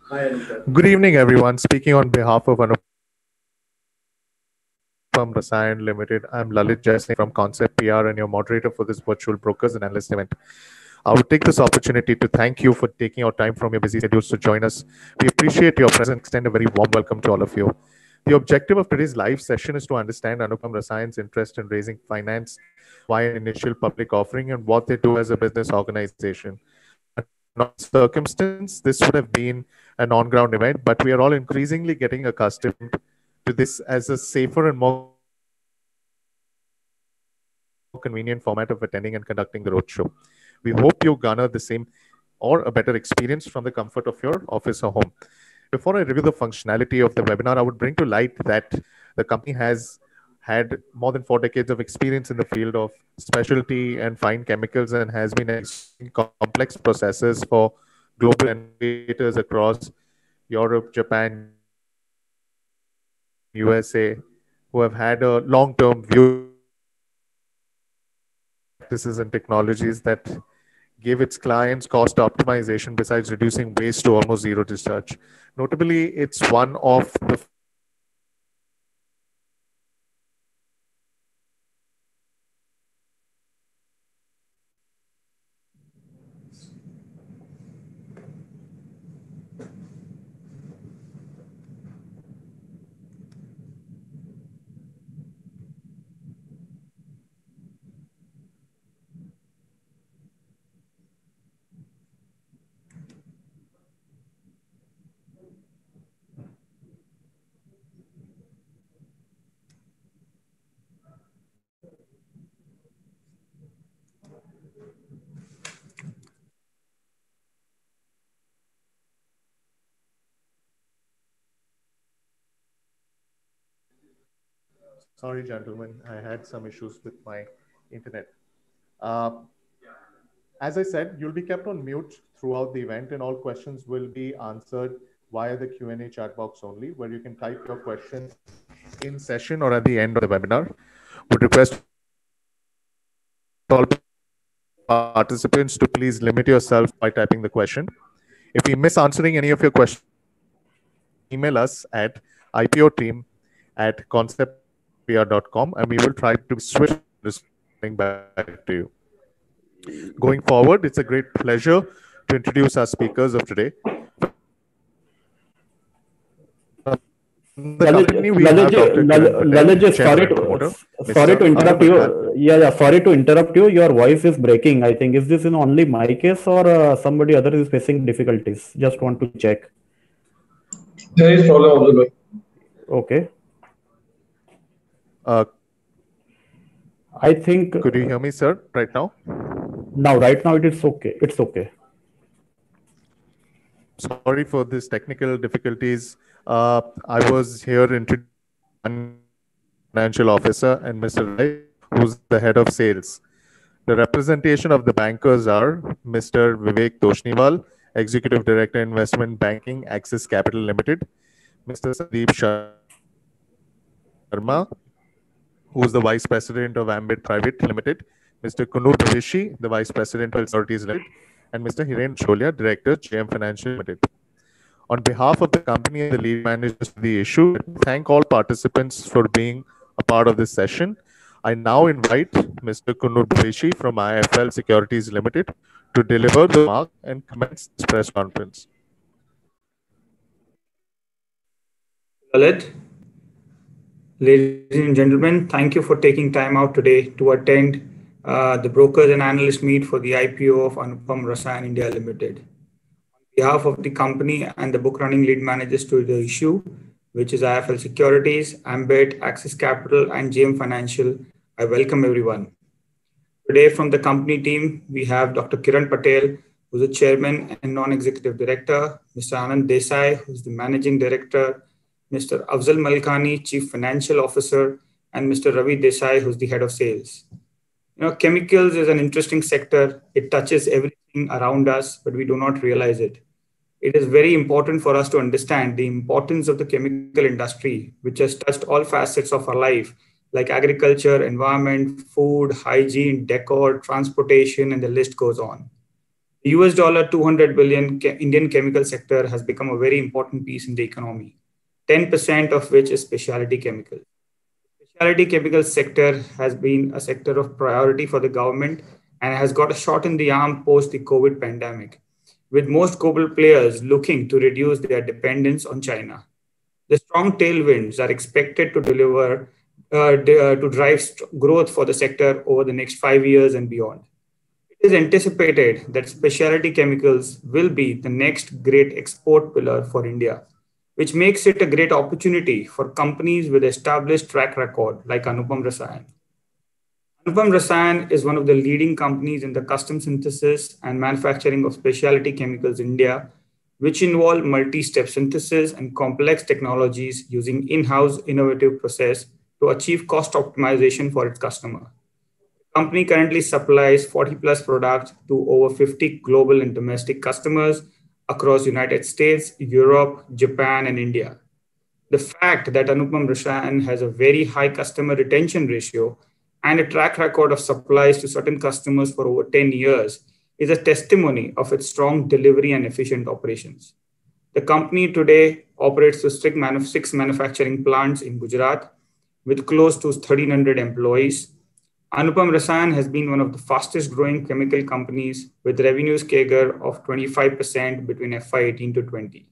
Hi, Anupam. Good evening, everyone. Speaking on behalf of Anupam Rasayan Limited, I'm Lalit Jaising from Concept PR and your moderator for this virtual brokers and analyst event. I would take this opportunity to thank you for taking out time from your busy schedules to join us. We appreciate your presence and extend a very warm welcome to all of you. The objective of today's live session is to understand Anupam Rasayan's interest in raising finance via an initial public offering and what they do as a business organization. Under normal circumstances, this would have been an on-ground event, but we are all increasingly getting accustomed to this as a safer and more convenient format of attending and conducting the roadshow. We hope you garner the same or a better experience from the comfort of your office or home. Before I review the functionality of the webinar, I would bring to light that the company has had more than 4 decades of experience in the field of specialty and fine chemicals and has been executing complex processes for global innovators across Europe, Japan, USA, who have had a long-term view to practices and technologies that give its clients cost optimization besides reducing waste to almost zero discharge. Notably, it's one of the few Sorry, gentlemen, I had some issues with my internet. Uh, as I said, you'll be kept on mute throughout the event, and all questions will be answered via the Q&A chat box only, where you can type your questions in session or at the end of the webinar. Would request all participants to please limit yourself by typing the question. If we miss answering any of your questions, you can email us at ipotteam@conceptpr.com, and we will try to be swift in responding back to you. Going forward, it's a great pleasure to introduce our speakers of today. From the Lalit, company, we have Lalit, Dr. Kiran Patel, Lalit, Chairman and Promoter, sorry Mr. to interrupt Anupam you. Rasayan. Yeah, sorry to interrupt you. Your voice is breaking. I think is this in only my case or somebody other is facing difficulties? Just want to check. There is problem observed. Okay. Uh, I think could you hear me, sir, right now? right now it is okay. It's okay. Sorry for this technical difficulties. I was here introducing Mr. Anand, who's the Chief Financial Officer, and Mr. Rai, who's the Head of Sales. The representation of the bankers are Mr. Vivek Toshniwal, Executive Director, Investment Banking, Axis Capital Limited, Mr. Sandeep Sharma, who's the Vice President of Ambit Private Limited, Mr. Kunur Bhavishi, the Vice President of Securities Limited, and Mr. Hiren Cholia, Director, JM Financial Limited. On behalf of the company and the lead managers for the issue, let me thank all participants for being a part of this session. I now invite Mr. Kunur Bhavishi from IIFL Securities Limited to deliver the remark and commence this press conference. Lalit, ladies and gentlemen, thank you for taking time out today to attend the brokers and analyst meet for the IPO of Anupam Rasayan India Limited. On behalf of the company and the book running lead managers to the issue, which is IIFL Securities, Ambit, Axis Capital, and JM Financial, I welcome everyone. Today from the company team, we have Dr. Kiran Patel, who's the Chairman and Non-Executive Director, Mr. Anand Desai, who's the Managing Director, Mr. Afzal Malkani, Chief Financial Officer, and Mr. Ravi Desai, who's the Head of Sales. Chemicals is an interesting sector. It touches everything around us, but we do not realize it. It is very important for us to understand the importance of the chemical industry, which has touched all facets of our life, like agriculture, environment, food, hygiene, decor, transportation, and the list goes on. The US dollar 200 billion Indian chemical sector has become a very important piece in the economy, 10% of which is specialty chemical. Specialty chemical sector has been a sector of priority for the government and has got a shot in the arm post the COVID pandemic, with most global players looking to reduce their dependence on China. The strong tailwinds are expected to to drive growth for the sector over the next 5 years and beyond. It is anticipated that specialty chemicals will be the next great export pillar for India, which makes it a great opportunity for companies with established track record like Anupam Rasayan. Anupam Rasayan is one of the leading companies in the custom synthesis and manufacturing of specialty chemicals in India, which involve multi-step synthesis and complex technologies using in-house innovative process to achieve cost optimization for its customer. The company currently supplies 40 plus products to over 50 global and domestic customers across United States, Europe, Japan, and India. The fact that Anupam Rasayan has a very high customer retention ratio and a track record of supplies to certain customers for over 10 years is a testimony of its strong delivery and efficient operations. The company today operates with six manufacturing plants in Gujarat with close to 1,300 employees. Anupam Rasayan has been one of the fastest growing chemical companies with revenues CAGR of 25% between FY18 to 20.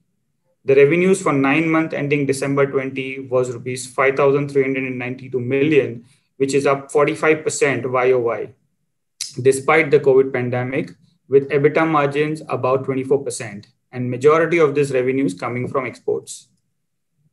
The revenues for 9 months ending December 20 was rupees 5,392 million, which is up 45% YOY, despite the COVID pandemic, with EBITDA margins about 24%, and majority of this revenue is coming from exports.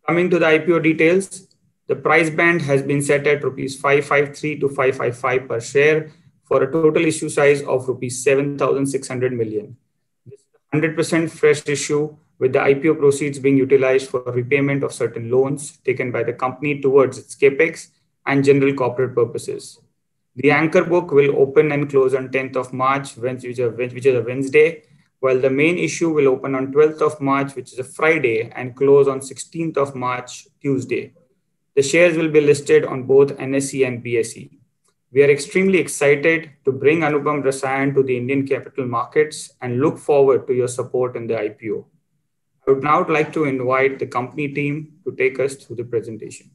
Coming to the IPO details, the price band has been set at rupees 553 to 555 per share for a total issue size of rupees 7,600 million. This is a 100% fresh issue, with the IPO proceeds being utilized for repayment of certain loans taken by the company towards its capex and general corporate purposes. The anchor book will open and close on 10th of March, which is a Wednesday, while the main issue will open on 12th of March, which is a Friday, and close on 16th of March, Tuesday. The shares will be listed on both NSE and BSE. We are extremely excited to bring Anupam Rasayan to the Indian capital markets and look forward to your support in the IPO. I would now like to invite the company team to take us through the presentation.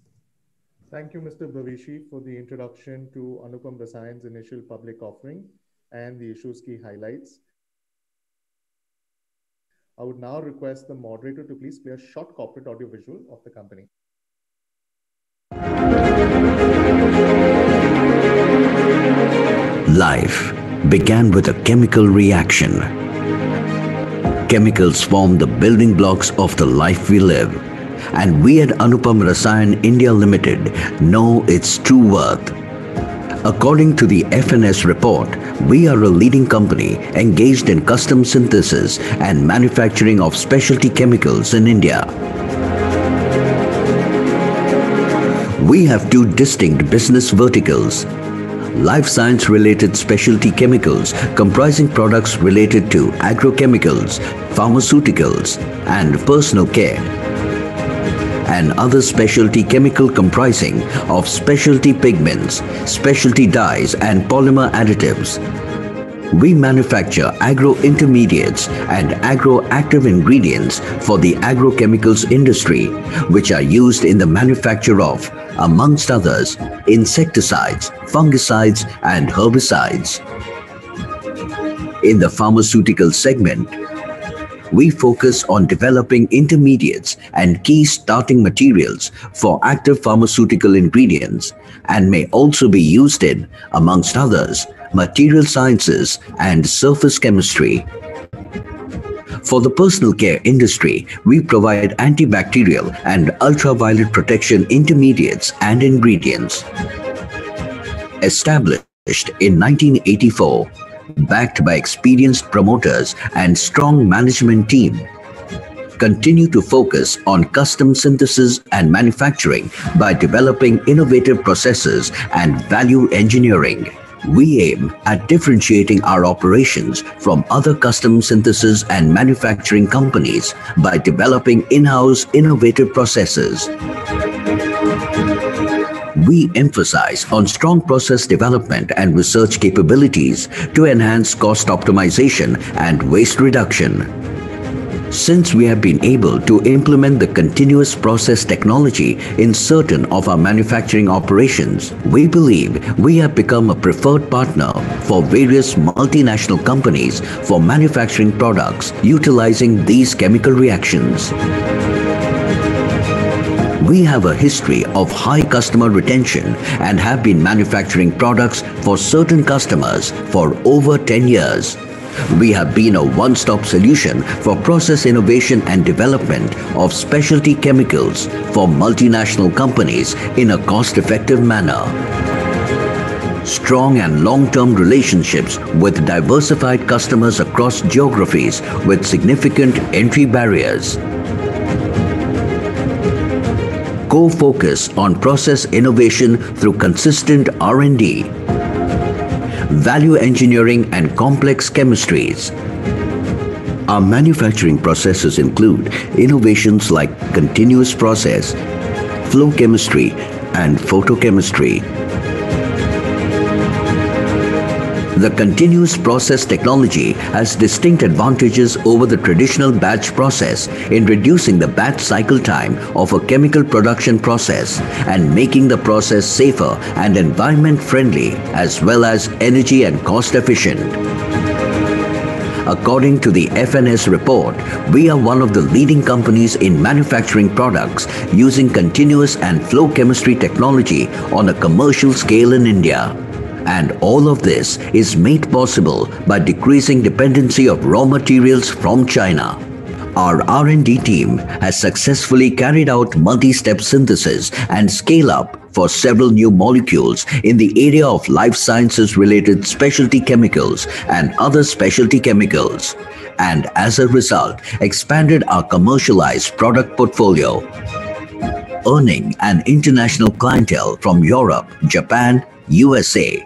Thank you, Mr. Bhavishi, for the introduction to Anupam Rasayan's initial public offering and the issue's key highlights. I would now request the moderator to please play a short corporate audio visual of the company. Life began with a chemical reaction. Chemicals form the building blocks of the life we live, and we at Anupam Rasayan India Limited know its true worth. According to the FNS report, we are a leading company engaged in custom synthesis and manufacturing of specialty chemicals in India. We have two distinct business verticals: life science related specialty chemicals comprising products related to agrochemicals, pharmaceuticals, and personal care, and other specialty chemical comprising of specialty pigments, specialty dyes, and polymer additives. We manufacture agro-intermediates and agro-active ingredients for the agrochemicals industry, which are used in the manufacture of, amongst others, insecticides, fungicides, and herbicides. In the pharmaceutical segment, we focus on developing intermediates and key starting materials for active pharmaceutical ingredients, and may also be used in, amongst others, material sciences and surface chemistry. For the personal care industry, we provide antibacterial and ultraviolet protection intermediates and ingredients. Established in 1984, backed by experienced promoters and strong management team, continue to focus on custom synthesis and manufacturing by developing innovative processes and value engineering. We aim at differentiating our operations from other custom synthesis and manufacturing companies by developing in-house innovative processes. We emphasize on strong process development and research capabilities to enhance cost optimization and waste reduction. Since we have been able to implement the continuous process technology in certain of our manufacturing operations, we believe we have become a preferred partner for various multinational companies for manufacturing products utilizing these chemical reactions. We have a history of high customer retention and have been manufacturing products for certain customers for over 10 years. We have been a one-stop solution for process innovation and development of specialty chemicals for multinational companies in a cost-effective manner. Strong and long-term relationships with diversified customers across geographies with significant entry barriers. Co-focus on process innovation through consistent R&D. Value engineering and complex chemistries. Our manufacturing processes include innovations like continuous process, flow chemistry, and photochemistry. The continuous process technology has distinct advantages over the traditional batch process in reducing the batch cycle time of a chemical production process and making the process safer and environment friendly as well as energy and cost efficient. According to the FNS report, we are one of the leading companies in manufacturing products using continuous and flow chemistry technology on a commercial scale in India. And all of this is made possible by decreasing dependency of raw materials from China. Our R&D team has successfully carried out multi-step synthesis and scale-up for several new molecules in the area of life sciences related specialty chemicals and other specialty chemicals, and as a result, expanded our commercialized product portfolio. Earning an international clientele from Europe, Japan, USA.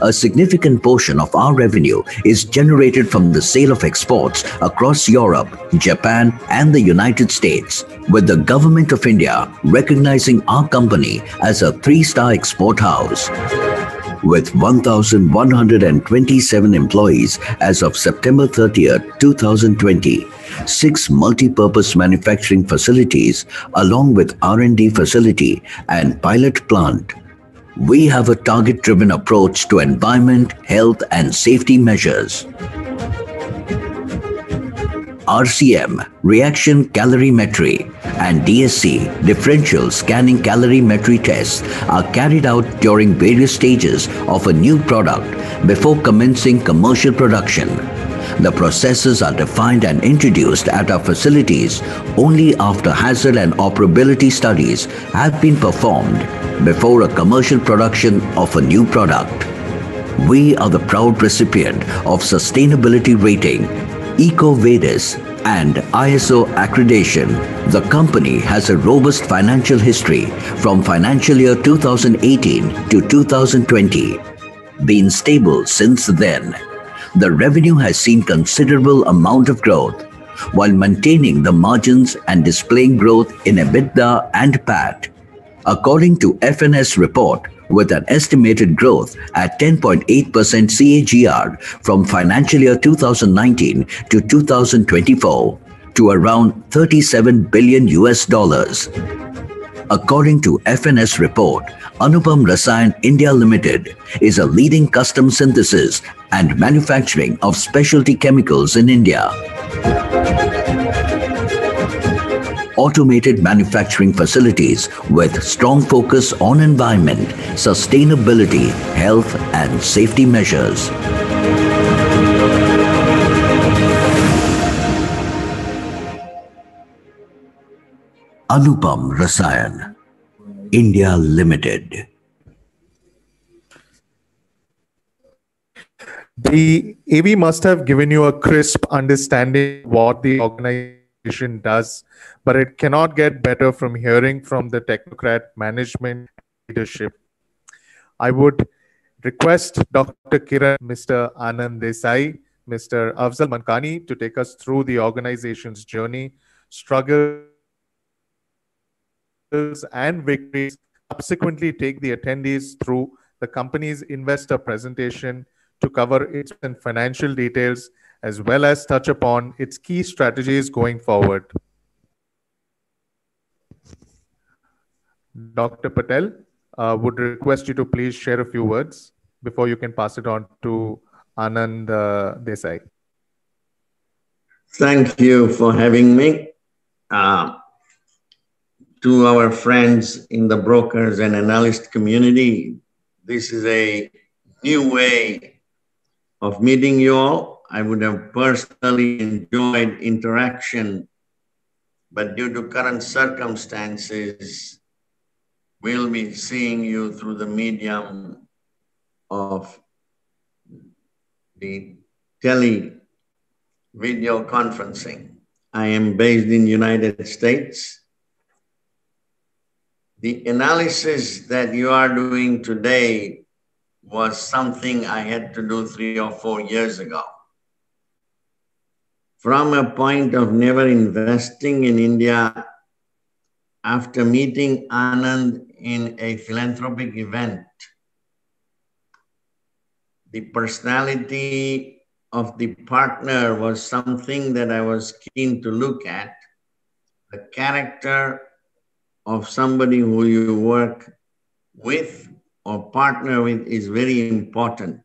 A significant portion of our revenue is generated from the sale of exports across Europe, Japan, and the United States, with the Government of India recognizing our company as a 3-star export house. With 1,127 employees as of September 30th, 2020, 6 multi-purpose manufacturing facilities along with R&D facility and pilot plant. We have a target-driven approach to environment, health, and safety measures. RCM, reaction calorimetry, and DSC, differential scanning calorimetry tests are carried out during various stages of a new product before commencing commercial production. The processes are defined and introduced at our facilities only after hazard and operability studies have been performed before a commercial production of a new product. We are the proud recipient of sustainability rating, EcoVadis, and ISO accreditation. The company has a robust financial history from financial year 2018 to 2020, been stable since then. The revenue has seen considerable amount of growth while maintaining the margins and displaying growth in EBITDA and PAT. According to FNS report, with an estimated growth at 10.8% CAGR from financial year 2019 to 2024 to around $37 billion. According to FNS report, Anupam Rasayan India Limited is a leading custom synthesis and manufacturing of specialty chemicals in India. Automated manufacturing facilities with strong focus on environment, sustainability, health, and safety measures. Anupam Rasayan India Limited. The AV must have given you a crisp understanding of what the organization does, but it cannot get better from hearing from the technocrat management leadership. I would request Dr. Kiran, Mr. Anand Desai, Mr. Afzal Mankani to take us through the organization's journey, struggles, and victories subsequently take the attendees through the company's investor presentation to cover its financial details as well as touch upon its key strategies going forward. Dr. Patel, would request you to please share a few words before you can pass it on to Anand Desai. Thank you for having me. To our friends in the brokers and analyst community, this is a new way of meeting you all. I would have personally enjoyed interaction, but due to current circumstances, we'll be seeing you through the medium of the video conferencing. I am based in United States. The analysis that you are doing today was something I had to do 3 or 4 years ago. From a point of never investing in India, after meeting Anand in a philanthropic event, the personality of the partner was something that I was keen to look at. The character of somebody who you work with or partner with is very important.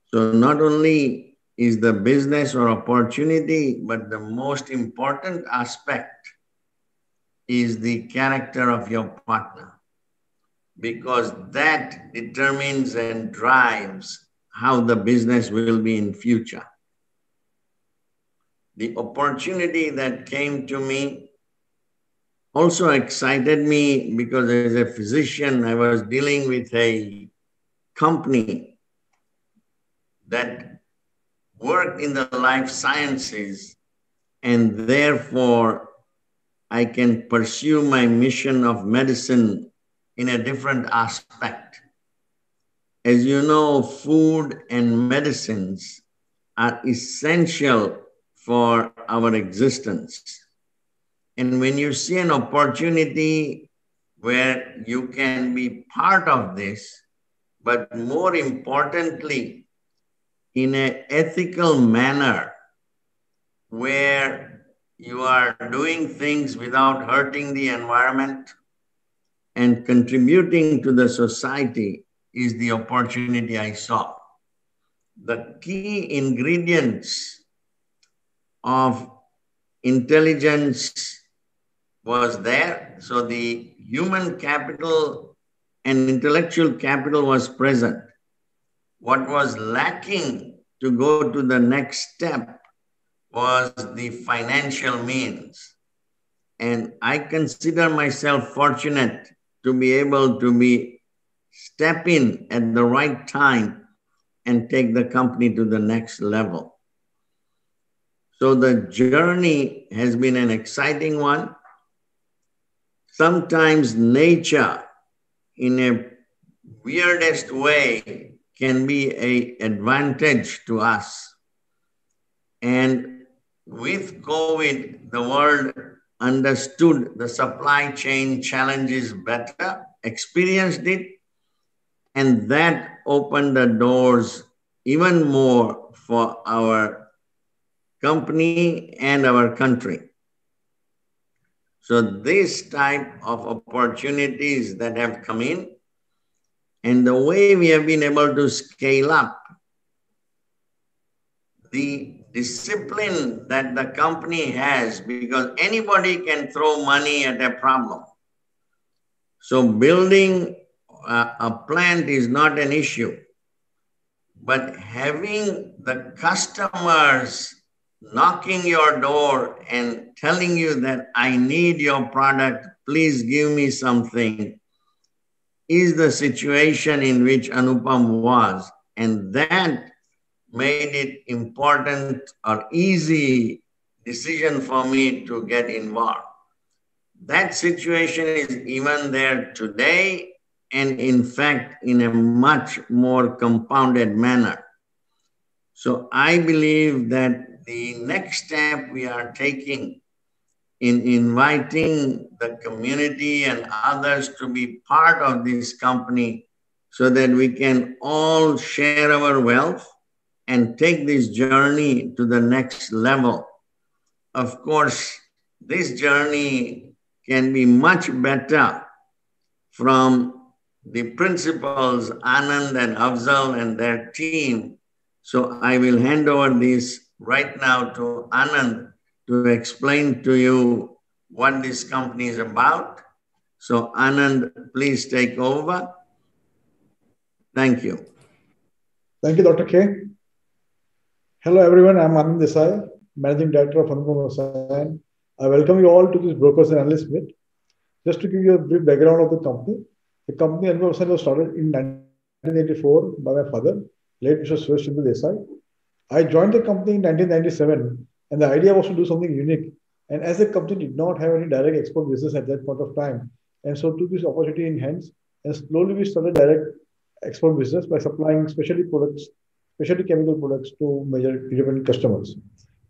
So not only is the business or opportunity, but the most important aspect is the character of your partner, because that determines and drives how the business will be in future. The opportunity that came to me also excited me because as a physician, I was dealing with a company that worked in the life sciences, and therefore I can pursue my mission of medicine in a different aspect. As you know, food and medicines are essential for our existence. And when you see an opportunity where you can be part of this, but more importantly, in an ethical manner, where you are doing things without hurting the environment and contributing to the society, is the opportunity I saw. The key ingredients of intelligence was there. So the human capital and intellectual capital was present. What was lacking to go to the next step was the financial means. And I consider myself fortunate to be able to step in at the right time and take the company to the next level. So the journey has been an exciting one. Sometimes nature, in a weirdest way, can be an advantage to us. And with COVID, the world understood the supply chain challenges better, experienced it, and that opened the doors even more for our company and our country. So this type of opportunities that have come in, and the way we have been able to scale up, the discipline that the company has, because anybody can throw money at a problem. So building a plant is not an issue, but having the customers knocking your door and telling you that I need your product, please give me something, is the situation in which Anupam was. And that made it important or easy decision for me to get involved. That situation is even there today, and in fact, in a much more compounded manner. So I believe that the next step we are taking in inviting the community and others to be part of this company so that we can all share our wealth and take this journey to the next level. Of course, this journey can be much better from the principals, Anand and Afzal and their team. So I will hand over this right now to Anand to explain to you what this company is about. So Anand, please take over. Thank you. Thank you, Dr. K. Hello, everyone. I'm Anand Desai, Managing Director of Anupam Rasayan. I welcome you all to this Brokers and Analysts Meet. Just to give you a brief background of the company Anupam Rasayan was started in 1984 by my father, late Mr. Suresh Chandra Desai. I joined the company in 1997, and the idea was to do something unique. And as the company did not have any direct export business at that point of time, and so took this opportunity in hands, and slowly we started direct export business by supplying specialty chemical products to major European customers.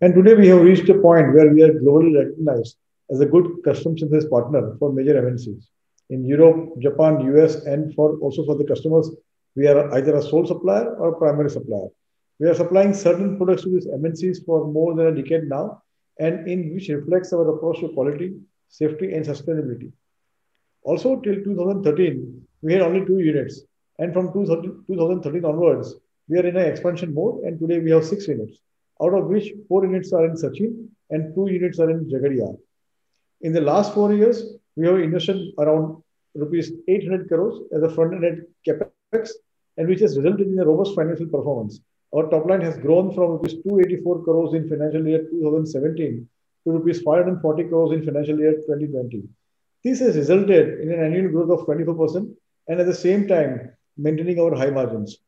And today we have reached a point where we are globally recognized as a good custom synthesis partner for major MNCs. In Europe, Japan, US, and also for the customers, we are either a sole supplier or primary supplier. We are supplying certain products to these MNCs for more than a decade now, and in which reflects our approach to quality, safety, and sustainability. Also, till 2013, we had only 2 units. And from 2013 onwards, we are in an expansion mode, and today we have 6 units, out of which 4 units are in Sachin and 2 units are in Jagadia. In the last 4 years, we have invested around rupees 800 crores as a front-end capex, and which has resulted in a robust financial performance. Our top line has grown from rupees 284 crores in financial year 2017 to rupees 540 crores in financial year 2020. This has resulted in an annual growth of 24%, and at the same time, maintaining our high margins.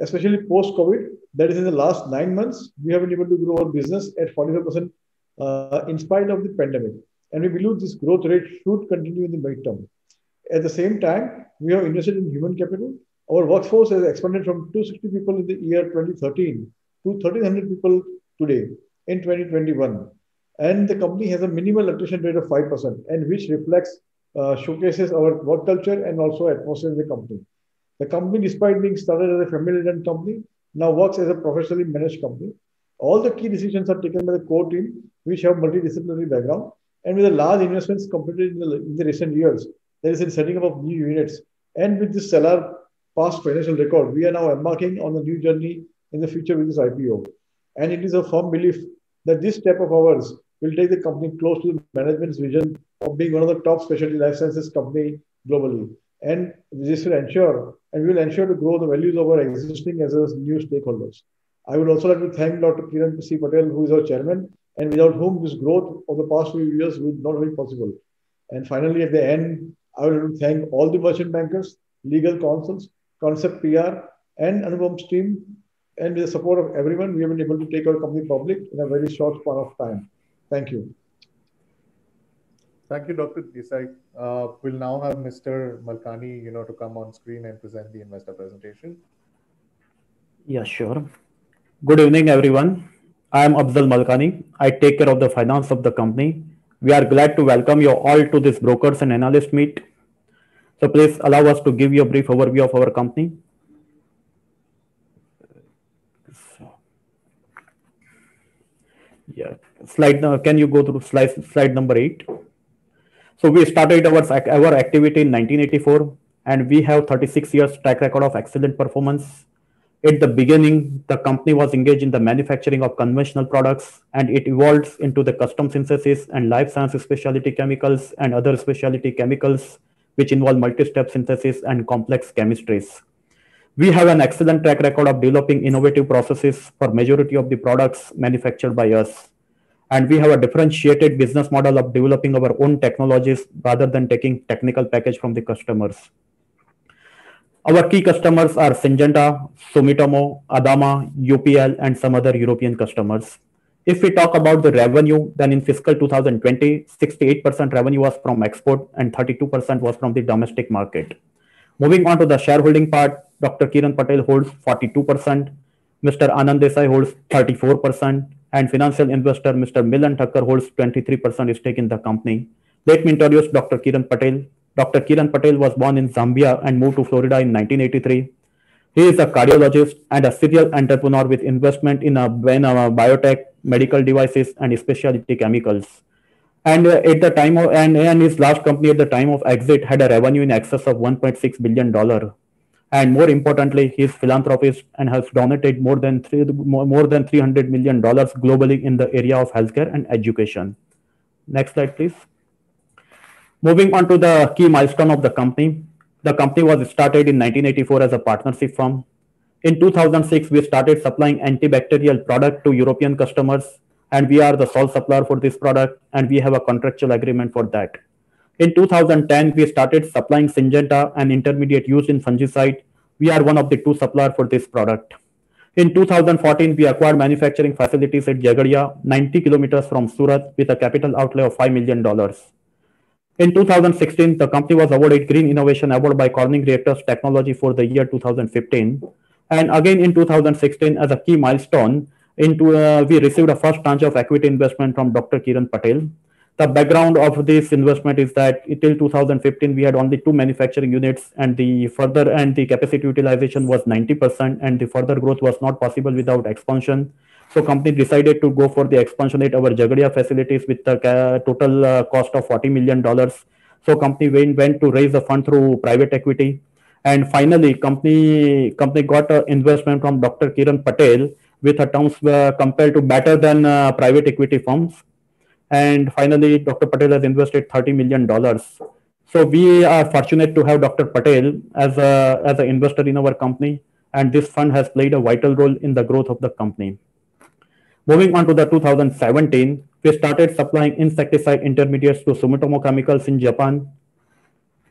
Especially post-COVID, that is in the last 9 months, we have been able to grow our business at 45% in spite of the pandemic. And we believe this growth rate should continue in the midterm. At the same time, we have invested in human capital. Our workforce has expanded from 260 people in the year 2013 to 1,300 people today in 2021. And the company has a minimal attrition rate of 5%, and which showcases our work culture and also atmosphere in the company. The company, despite being started as a family-run company, now works as a professionally managed company. All the key decisions are taken by the core team, which have multidisciplinary background, and with the large investments completed in the recent years, that is in setting up of new units. And with this stellar past financial record, we are now embarking on a new journey in the future with this IPO. And it is a firm belief that this step of ours will take the company close to the management's vision of being one of the top specialty life sciences company globally. And this will ensure, and we will ensure to grow the values of our existing as well as new stakeholders. I would also like to thank Dr. Kiran C. Patel, who is our chairman, and without whom this growth of the past few years would not be possible. And finally, at the end, I would like to thank all the merchant bankers, legal counsels, Concept PR, and Anupam's team. And with the support of everyone, we have been able to take our company public in a very short span of time. Thank you. Thank you, Dr. Desai. We'll now have Mr. Malkani, to come on screen and present the investor presentation. Yeah, sure. Good evening, everyone. I am Afzal Malkani. I take care of the finance of the company. We are glad to welcome you all to this Brokers and Analyst Meet. So please allow us to give you a brief overview of our company. Yeah, can you go through slide number 8? So we started our activity in 1984, and we have 36 years track record of excellent performance. At the beginning, the company was engaged in the manufacturing of conventional products, and it evolved into the custom synthesis and life science specialty chemicals and other specialty chemicals, which involve multi-step synthesis and complex chemistries. We have an excellent track record of developing innovative processes for majority of the products manufactured by us. And we have a differentiated business model of developing our own technologies rather than taking technical package from the customers. Our key customers are Syngenta, Sumitomo, Adama, UPL, and some other European customers. If we talk about the revenue, then in fiscal 2020, 68% revenue was from export and 32% was from the domestic market. Moving on to the shareholding part, Dr. Kiran Patel holds 42%, Mr. Anand Desai holds 34%, and financial investor Mr. Milan Thakkar holds 23% stake in the company. Let me introduce Dr. Kiran Patel. Dr. Kiran Patel was born in Zambia and moved to Florida in 1983. He is a cardiologist and a serial entrepreneur with investment in biotech, medical devices, and specialty chemicals. And at the time of and his last company at the time of exit had a revenue in excess of $1.6 billion. And more importantly, he is philanthropist and has donated more than $300 million globally in the area of healthcare and education. Next slide, please. Moving on to the key milestone of the company. The company was started in 1984 as a partnership firm. In 2006, we started supplying antibacterial product to European customers, and we are the sole supplier for this product, and we have a contractual agreement for that. In 2010, we started supplying Syngenta, an intermediate used in fungicide. We are one of the 2 suppliers for this product. In 2014, we acquired manufacturing facilities at Jagadia, 90 kilometers from Surat, with a capital outlay of $5 million. In 2016, the company was awarded Green Innovation Award by Corning Reactors Technology for the year 2015. And again in 2016, as a key milestone, we received a first tranche of equity investment from Dr. Kiran Patel. The background of this investment is that until 2015, we had only 2 manufacturing units, and the capacity utilization was 90%, and the further growth was not possible without expansion. So company decided to go for the expansion at our Jagadia facilities with the total cost of $40 million. So company went to raise the fund through private equity. And finally, company got an investment from Dr. Kiran Patel with a terms compared to better than private equity firms. And finally, Dr. Patel has invested $30 million. So we are fortunate to have Dr. Patel as an investor in our company. And this fund has played a vital role in the growth of the company. Moving on to the 2017, we started supplying insecticide intermediates to Sumitomo Chemicals in Japan.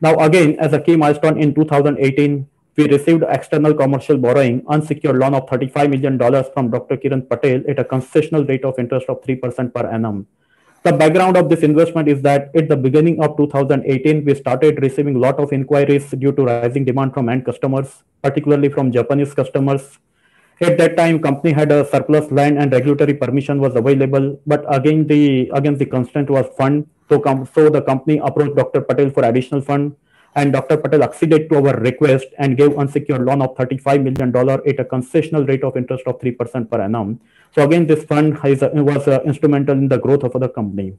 Now again, as a key milestone in 2018, we received external commercial borrowing, unsecured loan of $35 million from Dr. Kiran Patel at a concessional rate of interest of 3% per annum. The background of this investment is that at the beginning of 2018, we started receiving a lot of inquiries due to rising demand from end customers, particularly from Japanese customers. At that time, company had a surplus land and regulatory permission was available, but again the constraint was fund. So the company approached Dr. Patel for additional fund, and Dr. Patel acceded to our request and gave unsecured loan of $35 million at a concessional rate of interest of 3% per annum. So again, this fund was instrumental in the growth of the company.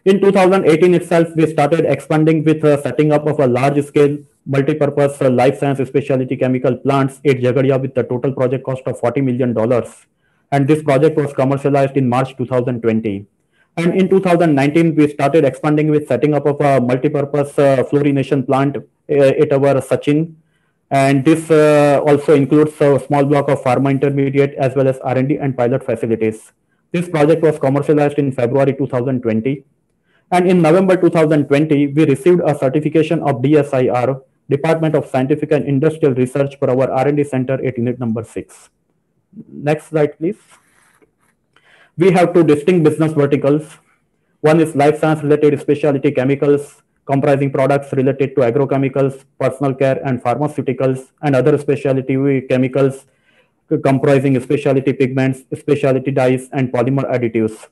In 2018 itself, we started expanding with setting up of a large-scale multi-purpose life science specialty chemical plants at Jagadia with the total project cost of $40 million. And this project was commercialized in March 2020. And in 2019, we started expanding with setting up of a multi-purpose fluorination plant at our Sachin. And this also includes a small block of pharma intermediate as well as R&D and pilot facilities. This project was commercialized in February 2020. And in November 2020, we received a certification of DSIR, Department of Scientific and Industrial Research, for our R&D center at unit number 6. Next slide, please. We have 2 distinct business verticals. One is life science related specialty chemicals, comprising products related to agrochemicals, personal care, and pharmaceuticals, and other specialty chemicals comprising specialty pigments, specialty dyes, and polymer additives.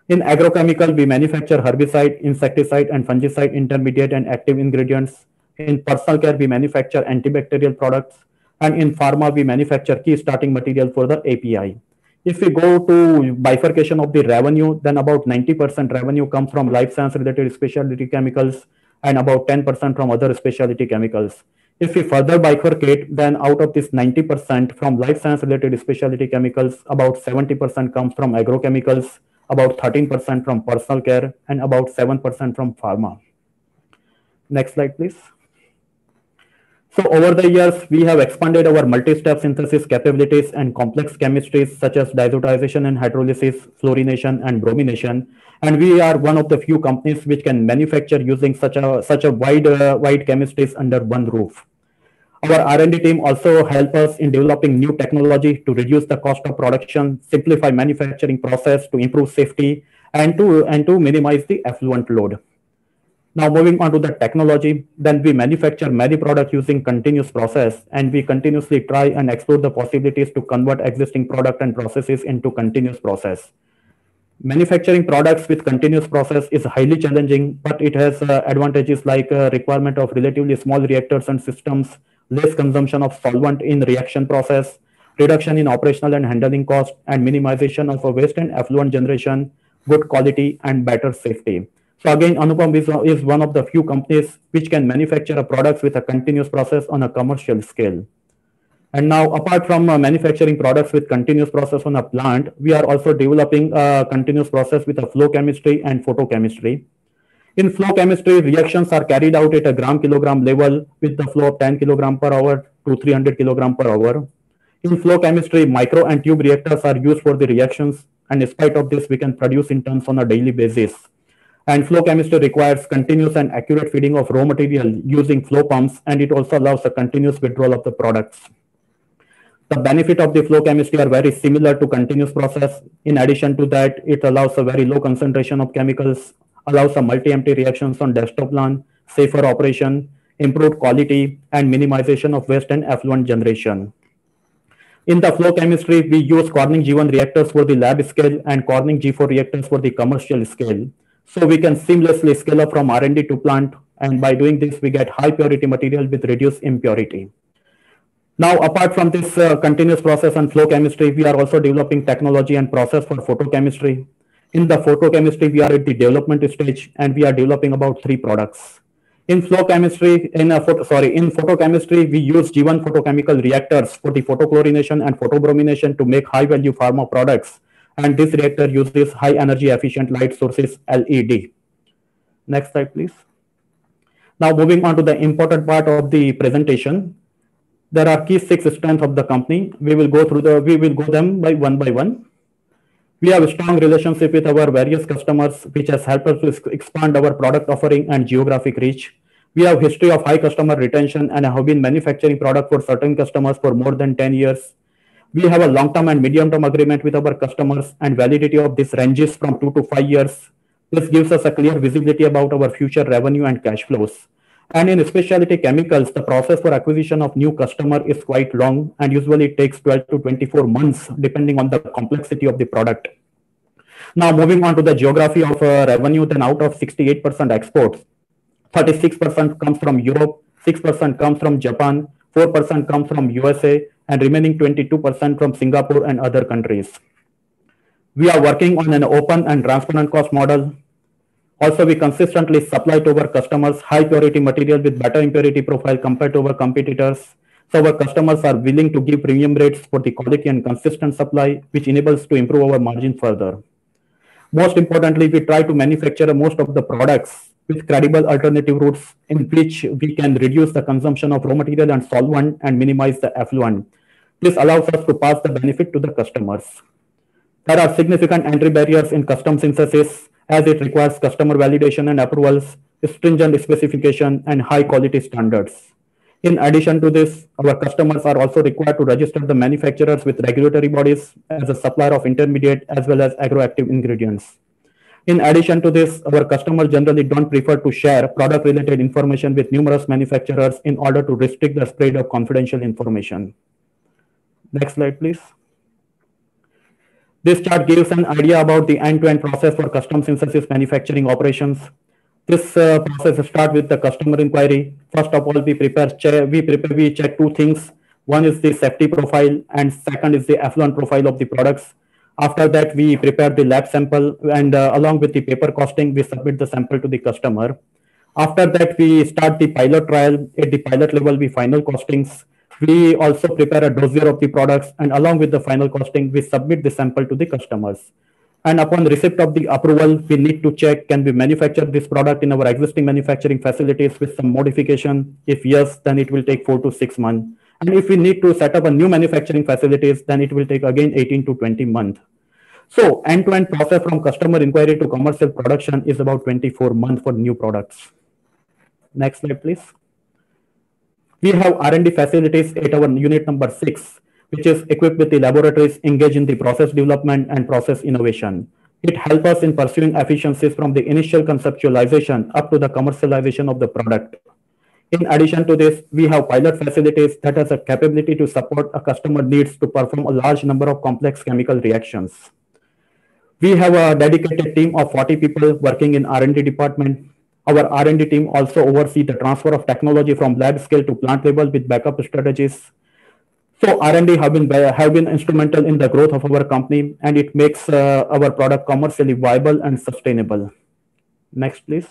In agrochemical, we manufacture herbicide, insecticide, and fungicide intermediate and active ingredients. In personal care, we manufacture antibacterial products. And in pharma, we manufacture key starting material for the API. If we go to bifurcation of the revenue, then about 90% revenue comes from life science related specialty chemicals and about 10% from other specialty chemicals. If we further bifurcate, then out of this 90% from life science related specialty chemicals, about 70% comes from agrochemicals, about 13% from personal care, and about 7% from pharma. Next slide, please. So over the years, we have expanded our multi-step synthesis capabilities and complex chemistries such as diazotization and hydrolysis, fluorination, and bromination. And we are one of the few companies which can manufacture using such a wide chemistries under one roof. Our R&D team also help us in developing new technology to reduce the cost of production, simplify manufacturing process to improve safety, and to minimize the effluent load. Now moving on to the technology, then we manufacture many products using continuous process, and we continuously try and explore the possibilities to convert existing product and processes into continuous process. Manufacturing products with continuous process is highly challenging, but it has advantages like requirement of relatively small reactors and systems, less consumption of solvent in reaction process, reduction in operational and handling cost, and minimization of waste and effluent generation, good quality, and better safety. So again, Anupam is one of the few companies which can manufacture products with a continuous process on a commercial scale. And now, apart from manufacturing products with continuous process on a plant, we are also developing a continuous process with a flow chemistry and photochemistry. In flow chemistry, reactions are carried out at a gram-kilogram level with the flow of 10 kg per hour to 300 kg per hour. In flow chemistry, micro and tube reactors are used for the reactions, and in spite of this, we can produce in tons on a daily basis. And flow chemistry requires continuous and accurate feeding of raw material using flow pumps, and it also allows a continuous withdrawal of the products. The benefit of the flow chemistry are very similar to continuous process. In addition to that, it allows a very low concentration of chemicals, allows a multi-empty reactions on desktop plan, safer operation, improved quality, and minimization of waste and effluent generation. In the flow chemistry, we use Corning G1 reactors for the lab scale and Corning G4 reactors for the commercial scale. So we can seamlessly scale up from R&D to plant, and by doing this, we get high purity material with reduced impurity. Now, apart from this continuous process and flow chemistry, we are also developing technology and process for photochemistry. In the photochemistry, we are at the development stage, and we are developing about 3 products. In flow chemistry, in photochemistry, we use G1 photochemical reactors for the photochlorination and photobromination to make high-value pharma products. And this reactor uses high energy efficient light sources, LED. Next slide, please. Now, moving on to the important part of the presentation. There are key 6 strengths of the company. We will go them by one. We have a strong relationship with our various customers, which has helped us to expand our product offering and geographic reach. We have history of high customer retention and have been manufacturing product for certain customers for more than 10 years. We have a long-term and medium-term agreement with our customers, and validity of this ranges from 2 to 5 years. This gives us a clear visibility about our future revenue and cash flows. And in specialty chemicals, the process for acquisition of new customer is quite long and usually takes 12 to 24 months, depending on the complexity of the product. Now, moving on to the geography of revenue, then out of 68% exports, 36% comes from Europe, 6% comes from Japan, 4% comes from USA, and remaining 22% from Singapore and other countries. We are working on an open and transparent cost model. Also, we consistently supply to our customers high purity material with better impurity profile compared to our competitors. So our customers are willing to give premium rates for the quality and consistent supply, which enables to improve our margin further. Most importantly, we try to manufacture most of the products with credible alternative routes in which we can reduce the consumption of raw material and solvent and minimize the effluent. This allows us to pass the benefit to the customers. There are significant entry barriers in custom synthesis, as it requires customer validation and approvals, stringent specification, and high quality standards. In addition to this, our customers are also required to register the manufacturers with regulatory bodies as a supplier of intermediate as well as agroactive ingredients. In addition to this, our customers generally don't prefer to share product-related information with numerous manufacturers in order to restrict the spread of confidential information. Next slide, please. This chart gives an idea about the end-to-end process for custom synthesis manufacturing operations. This process starts with the customer inquiry. First of all, we check 2 things. One is the safety profile, and second is the effluent profile of the products. After that, we prepare the lab sample, and along with the paper costing, we submit the sample to the customer. After that, we start the pilot trial. At the pilot level, we final costings. We also prepare a dossier of the products, and along with the final costing, we submit the sample to the customers. And upon receipt of the approval, we need to check, can we manufacture this product in our existing manufacturing facilities with some modification? If yes, then it will take 4 to 6 months. And if we need to set up a new manufacturing facilities, then it will take again 18 to 20 months. So end-to-end process from customer inquiry to commercial production is about 24 months for new products. Next slide, please. We have R&D facilities at our unit number 6, which is equipped with the laboratories engaged in the process development and process innovation. It helps us in pursuing efficiencies from the initial conceptualization up to the commercialization of the product. In addition to this, we have pilot facilities that has a capability to support a customer needs to perform a large number of complex chemical reactions. We have a dedicated team of 40 people working in R&D department. Our R&D team also oversees the transfer of technology from lab scale to plant level with backup strategies. So R&D have been instrumental in the growth of our company, and it makes our product commercially viable and sustainable. Next, please.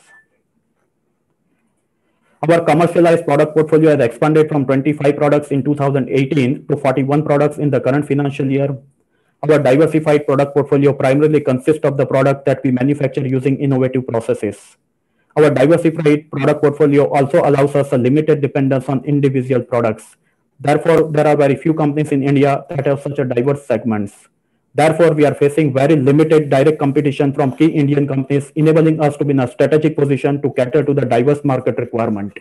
Our commercialized product portfolio has expanded from 25 products in 2018 to 41 products in the current financial year. Our diversified product portfolio primarily consists of the product that we manufacture using innovative processes. Our diversified product portfolio also allows us a limited dependence on individual products. Therefore, there are very few companies in India that have such a diverse segments. Therefore, we are facing very limited direct competition from key Indian companies, enabling us to be in a strategic position to cater to the diverse market requirement.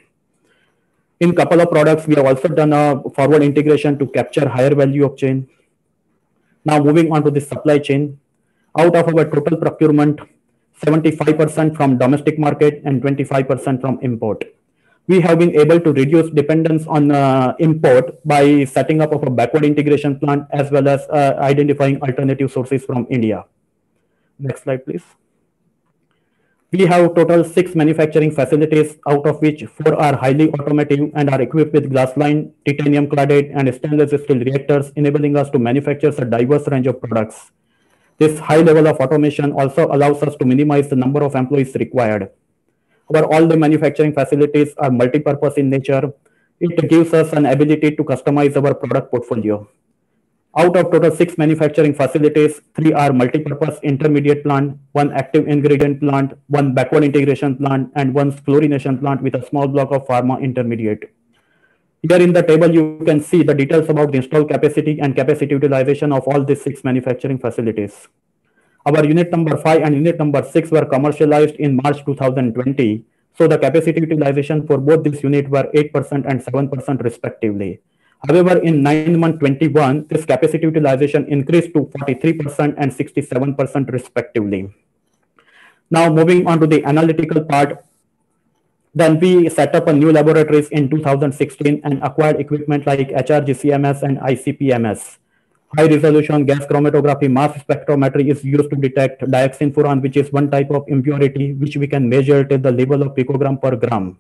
In a couple of products, we have also done a forward integration to capture higher value of chain. Now moving on to the supply chain. Out of our total procurement, 75% from domestic market and 25% from import. We have been able to reduce dependence on import by setting up of a backward integration plant as well as identifying alternative sources from India. Next slide, please. We have total 6 manufacturing facilities, out of which 4 are highly automated and are equipped with glass-lined, titanium cladded, and stainless steel reactors, enabling us to manufacture a diverse range of products. This high level of automation also allows us to minimize the number of employees required. All the manufacturing facilities are multi-purpose in nature. It gives us an ability to customize our product portfolio. Out of total 6 manufacturing facilities, 3 are multi-purpose intermediate plant, 1 active ingredient plant, 1 backward integration plant, and 1 fluorination plant with a small block of pharma intermediate. Here in the table, you can see the details about the installed capacity and capacity utilization of all these 6 manufacturing facilities. Our unit number 5 and unit number 6 were commercialized in March 2020. So the capacity utilization for both these units were 8% and 7% respectively. However, in 9-month 21, this capacity utilization increased to 43% and 67% respectively. Now moving on to the analytical part. Then we set up a new laboratories in 2016 and acquired equipment like HRGCMS and ICP-MS. High resolution gas chromatography mass spectrometry is used to detect dioxin-furan, which is one type of impurity which we can measure till the level of picogram per gram.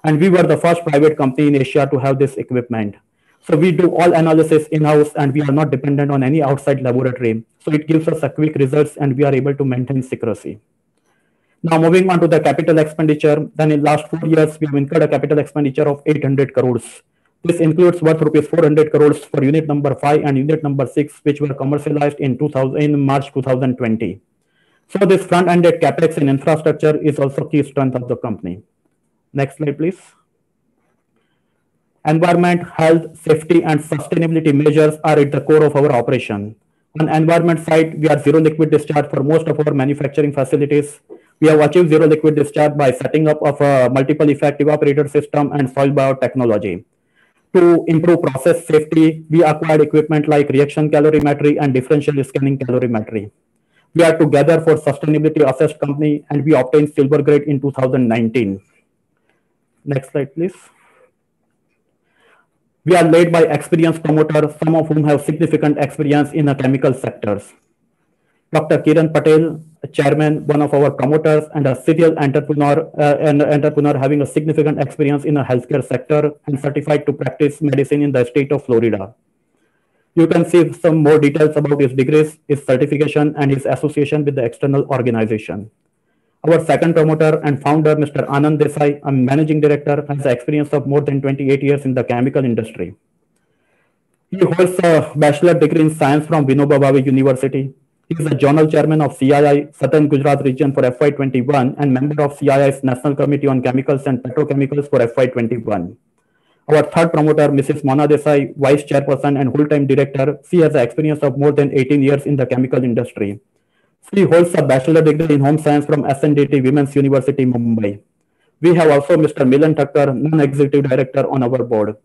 And we were the first private company in Asia to have this equipment. So we do all analysis in-house and we are not dependent on any outside laboratory. So it gives us a quick results and we are able to maintain secrecy. Now moving on to the capital expenditure, then in last 4 years, we have incurred a capital expenditure of 800 crores. This includes worth rupees 400 crores for unit number 5 and unit number 6, which were commercialized in March 2020. So this front-ended capex in infrastructure is also key strength of the company. Next slide, please. Environment, health, safety, and sustainability measures are at the core of our operation. On environment side, we are zero liquid discharge for most of our manufacturing facilities. We have achieved zero liquid discharge by setting up of a multiple effect evaporator system and soil biotechnology. To improve process safety, we acquired equipment like reaction calorimetry and differential scanning calorimetry. We are together for sustainability assessed company and we obtained silver grade in 2019. Next slide, please. We are led by experienced promoters, some of whom have significant experience in the chemical sectors. Dr. Kiran Patel, chairman, one of our promoters, and a serial entrepreneur having a significant experience in the healthcare sector and certified to practice medicine in the state of Florida. You can see some more details about his degrees, his certification, and his association with the external organization. Our second promoter and founder, Mr. Anand Desai, a managing director, has experience of more than 28 years in the chemical industry. He holds a bachelor degree in science from Vinoba Bhave University. He is a journal chairman of CII, Southern Gujarat region for FY21 and member of CII's National Committee on Chemicals and Petrochemicals for FY21. Our third promoter, Mrs. Mona Desai, vice chairperson and full-time director, she has an experience of more than 18 years in the chemical industry. She holds a bachelor degree in home science from SNDT Women's University, Mumbai. We have also Mr. Milan Thakkar, non-executive director on our board.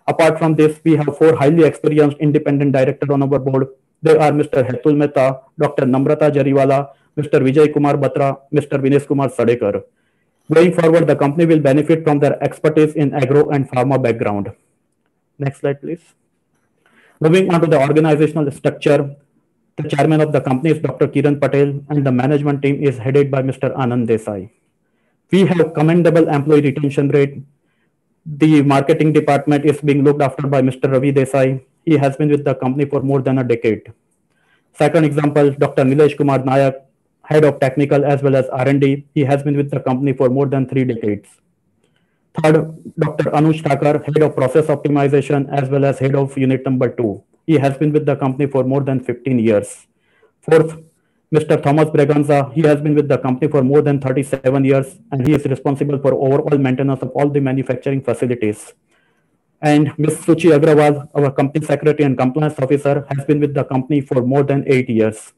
Apart from this, we have 4 highly experienced independent directors on our board. They are Mr. Hetul Mehta, Dr. Namrata Jariwala, Mr. Vijay Kumar Batra, Mr. Vinesh Kumar Sadekar. Going forward, the company will benefit from their expertise in agro and pharma background. Next slide, please. Moving on to the organizational structure, the chairman of the company is Dr. Kiran Patel, and the management team is headed by Mr. Anand Desai. We have commendable employee retention rate. The marketing department is being looked after by Mr. Ravi Desai. He has been with the company for more than a decade. Second example, Dr. Nilesh Kumar Nayak, head of technical as well as R&D. He has been with the company for more than 3 decades. Third, Dr. Anush Thakur, head of process optimization as well as head of unit number 2. He has been with the company for more than 15 years. Fourth, Mr. Thomas Braganza, he has been with the company for more than 37 years, and he is responsible for overall maintenance of all the manufacturing facilities. And Ms. Suchi Agrawal, our company secretary and compliance officer, has been with the company for more than 8 years.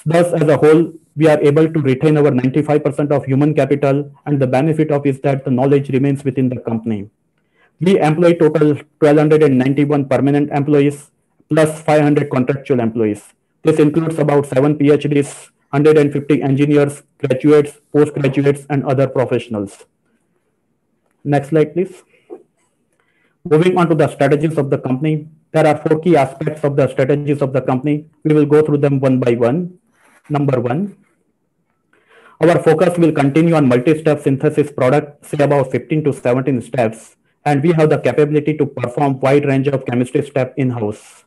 Thus, as a whole, we are able to retain our 95% of human capital, and the benefit of is that the knowledge remains within the company. We employ total 1,291 permanent employees plus 500 contractual employees. This includes about 7 PhDs, 150 engineers, graduates, postgraduates, and other professionals. Next slide, please. Moving on to the strategies of the company, there are 4 key aspects of the strategies of the company. We will go through them one by one. Number 1, our focus will continue on multi-step synthesis product, say about 15 to 17 steps, and we have the capability to perform wide range of chemistry step in-house.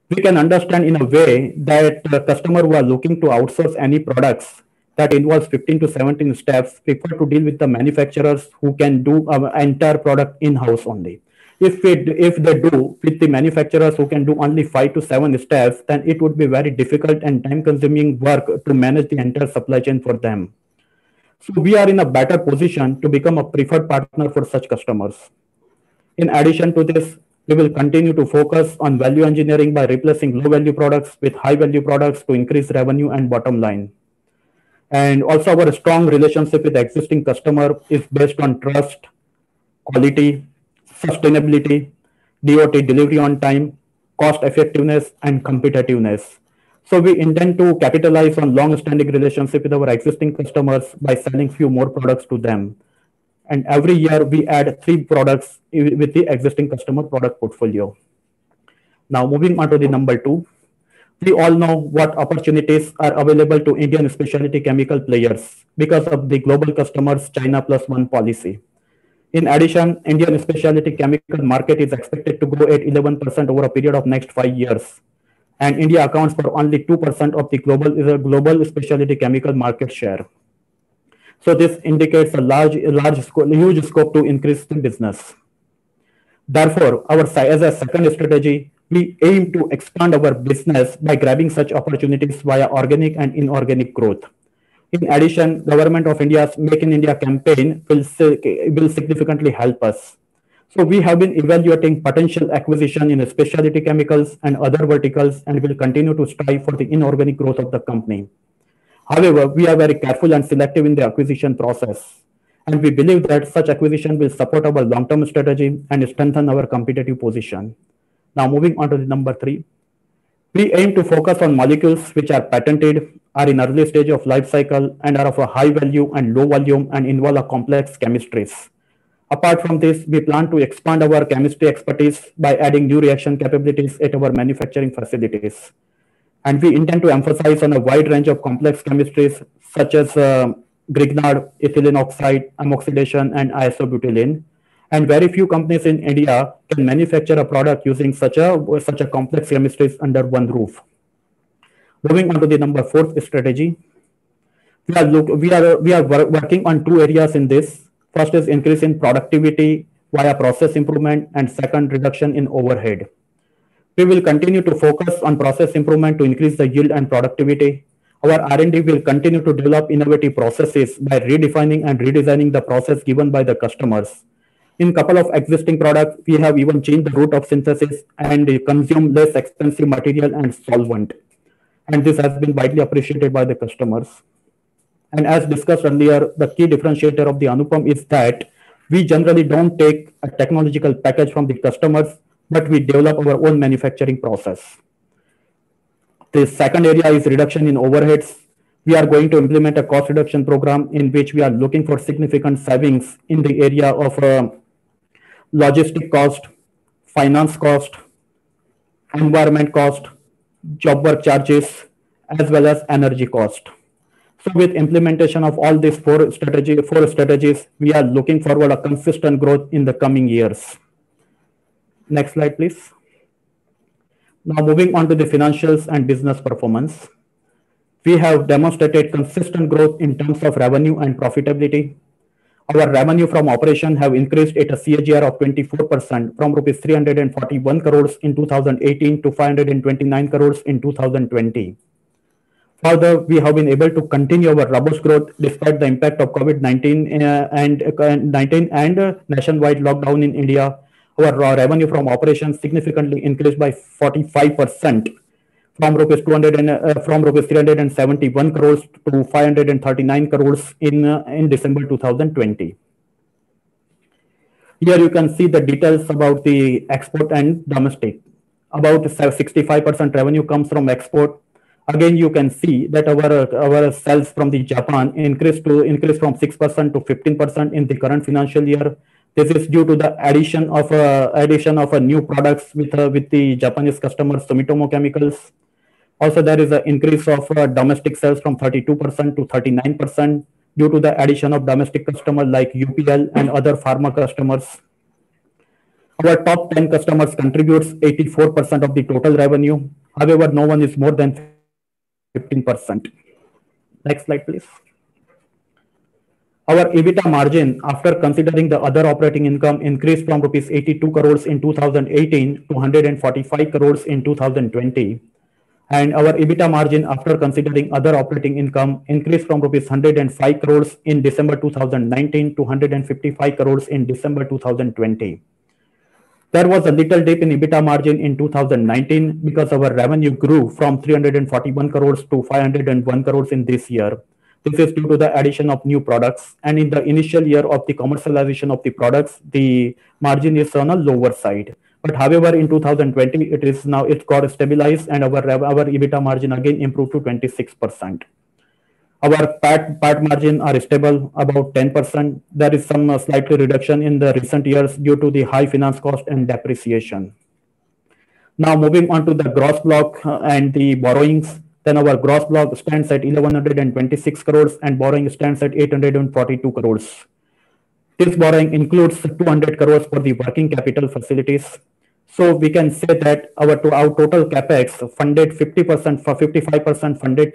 We can understand in a way that the customer who are looking to outsource any products that involves 15 to 17 steps prefer to deal with the manufacturers who can do our entire product in-house only. If they do with the manufacturers who can do only 5 to 7 steps, then it would be very difficult and time-consuming work to manage the entire supply chain for them. So we are in a better position to become a preferred partner for such customers. In addition to this, we will continue to focus on value engineering by replacing low-value products with high-value products to increase revenue and bottom line. And also our strong relationship with existing customer is based on trust, quality, sustainability, DOT delivery on time, cost effectiveness, and competitiveness. So we intend to capitalize on long-standing relationship with our existing customers by selling few more products to them. And every year we add 3 products with the existing customer product portfolio. Now moving on to the number 2, we all know what opportunities are available to Indian specialty chemical players because of the global customers China Plus One policy. In addition, Indian specialty chemical market is expected to grow at 11% over a period of next 5 years. And India accounts for only 2% of the global specialty chemical market share. So this indicates a huge scope to increase the business. Therefore, as a second strategy, we aim to expand our business by grabbing such opportunities via organic and inorganic growth. In addition, Government of India's Make in India campaign will significantly help us. So we have been evaluating potential acquisition in specialty chemicals and other verticals and will continue to strive for the inorganic growth of the company. However, we are very careful and selective in the acquisition process, and we believe that such acquisition will support our long-term strategy and strengthen our competitive position. Now moving on to the number 3. We aim to focus on molecules which are patented, are in early stage of life cycle, and are of a high value and low volume and involve a complex chemistries. Apart from this, we plan to expand our chemistry expertise by adding new reaction capabilities at our manufacturing facilities. And we intend to emphasize on a wide range of complex chemistries such as Grignard, ethylene oxide, amoxidation, and isobutylene. And very few companies in India can manufacture a product using such a complex chemistries under one roof. Moving on to the number 4th strategy, we are working on 2 areas in this. First is increase in productivity via process improvement, and second, reduction in overhead. We will continue to focus on process improvement to increase the yield and productivity. Our R&D will continue to develop innovative processes by redefining and redesigning the process given by the customers. In couple of existing products, we have even changed the route of synthesis and consume less expensive material and solvent. And this has been widely appreciated by the customers. And as discussed earlier, the key differentiator of the Anupam is that we generally don't take a technological package from the customers, but we develop our own manufacturing process. The second area is reduction in overheads. We are going to implement a cost reduction program in which we are looking for significant savings in the area of logistic cost, finance cost, environment cost, job work charges, as well as energy cost. So with implementation of all these four strategies, we are looking forward a consistent growth in the coming years. Next slide, please. Now moving on to the financials and business performance. We have demonstrated consistent growth in terms of revenue and profitability. Our revenue from operation have increased at a CAGR of 24% from rupees 341 crores in 2018 to 529 crores in 2020. Further, we have been able to continue our robust growth despite the impact of COVID-19 and nationwide lockdown in India. Our revenue from operations significantly increased by 45% from rupees 371 crores to 539 crores in December 2020. Here you can see the details about the export and domestic. About 65% revenue comes from export. Again, you can see that our sales from the Japan increased from 6% to 15% in the current financial year. This is due to the addition of new products with the Japanese customers, Sumitomo Chemicals. Also, there is an increase of domestic sales from 32% to 39% due to the addition of domestic customers like UPL and other pharma customers. Our top 10 customers contributes 84% of the total revenue. However, no one is more than 15%. Next slide, please. Our EBITDA margin after considering the other operating income increased from rupees 82 crores in 2018 to 145 crores in 2020. And our EBITDA margin after considering other operating income increased from rupees 105 crores in December 2019 to 155 crores in December 2020. There was a little dip in EBITDA margin in 2019 because our revenue grew from 341 crores to 501 crores in this year. This is due to the addition of new products, and in the initial year of the commercialization of the products, the margin is on a lower side. But however, in 2020, it got stabilized, and our EBITDA margin again improved to 26%. Our PAT margin are stable, about 10%. There is some slight reduction in the recent years due to the high finance cost and depreciation. Now moving on to the gross block and the borrowings. Then our gross block stands at 1126 crores and borrowing stands at 842 crores. This borrowing includes 200 crores for the working capital facilities. So we can say that our total capex funded 50% for 55% funded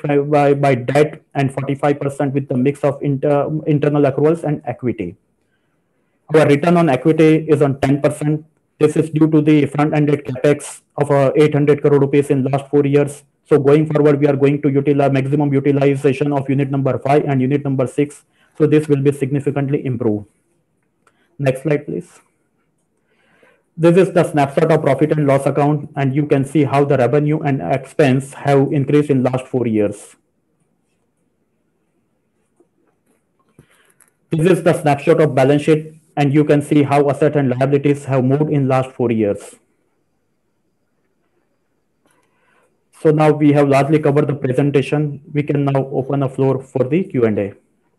by debt and 45% with the mix of internal accruals and equity. Our return on equity is on 10%. This is due to the front-ended capex of 800 crore rupees in last 4 years. So going forward, we are going to utilize maximum utilization of unit number 5 and unit number 6. So this will be significantly improved. Next slide, please. This is the snapshot of profit and loss account, and you can see how the revenue and expense have increased in last 4 years. This is the snapshot of balance sheet, and you can see how assets and liabilities have moved in last 4 years. So now we have largely covered the presentation. We can now open the floor for the Q&A.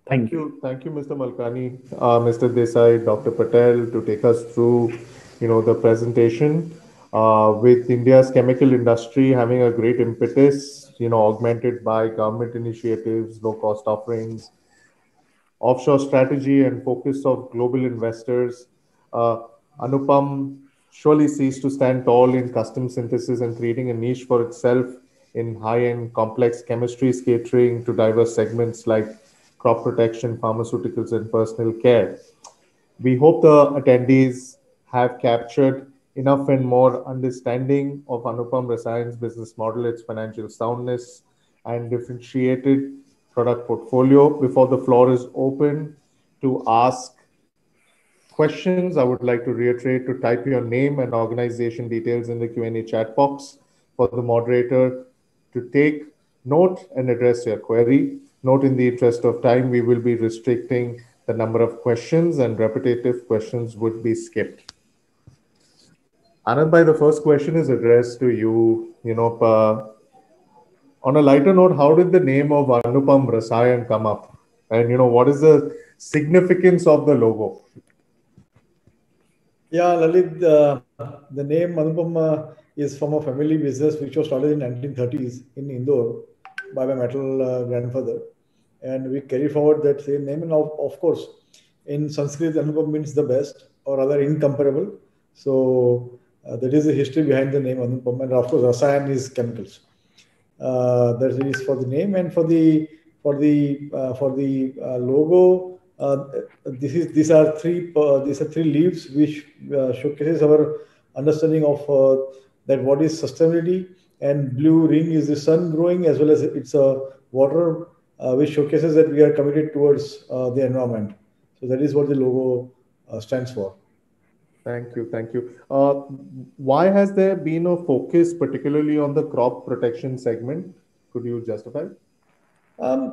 Thank you. Thank you, Mr. Malkani, Mr. Desai, Dr. Patel, to take us through, the presentation. With India's chemical industry having a great impetus, augmented by government initiatives, low-cost offerings, offshore strategy, and focus of global investors, Anupam surely ceased to stand tall in custom synthesis and creating a niche for itself in high-end complex chemistries catering to diverse segments like crop protection, pharmaceuticals, and personal care. We hope the attendees have captured enough and more understanding of Anupam Rasayan's business model, its financial soundness, and differentiated product portfolio. Before the floor is open to ask questions, I would like to reiterate to type your name and organization details in the Q&A chat box for the moderator to take note and address your query. Note, in the interest of time, we will be restricting the number of questions and repetitive questions would be skipped. Anand, the first question is addressed to you. On a lighter note, how did the name of Anupam Rasayan come up? And what is the significance of the logo? Yeah, Lalit, the name Anupam is from a family business which was started in 1930s in Indore by my maternal grandfather. And we carry forward that same name. And of course, in Sanskrit, Anupam means the best or rather incomparable. So that is the history behind the name Anupam. And of course, Rasayan is chemicals. That is for the name and for the logo. These are three leaves which showcases our understanding of that what is sustainability, and blue ring is the sun growing as well as it's a water which showcases that we are committed towards the environment. So that is what the logo stands for. Thank you. Thank you. Why has there been a focus particularly on the crop protection segment? Could you justify? To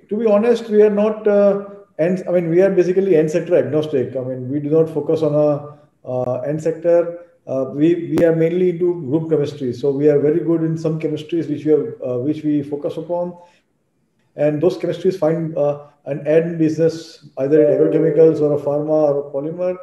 be honest, we are not, we are basically end sector agnostic. I mean, we do not focus on a end sector. We are mainly into group chemistry. So we are very good in some chemistries which we focus upon. And those chemistries find an end business either in agrochemicals or a pharma or a polymer.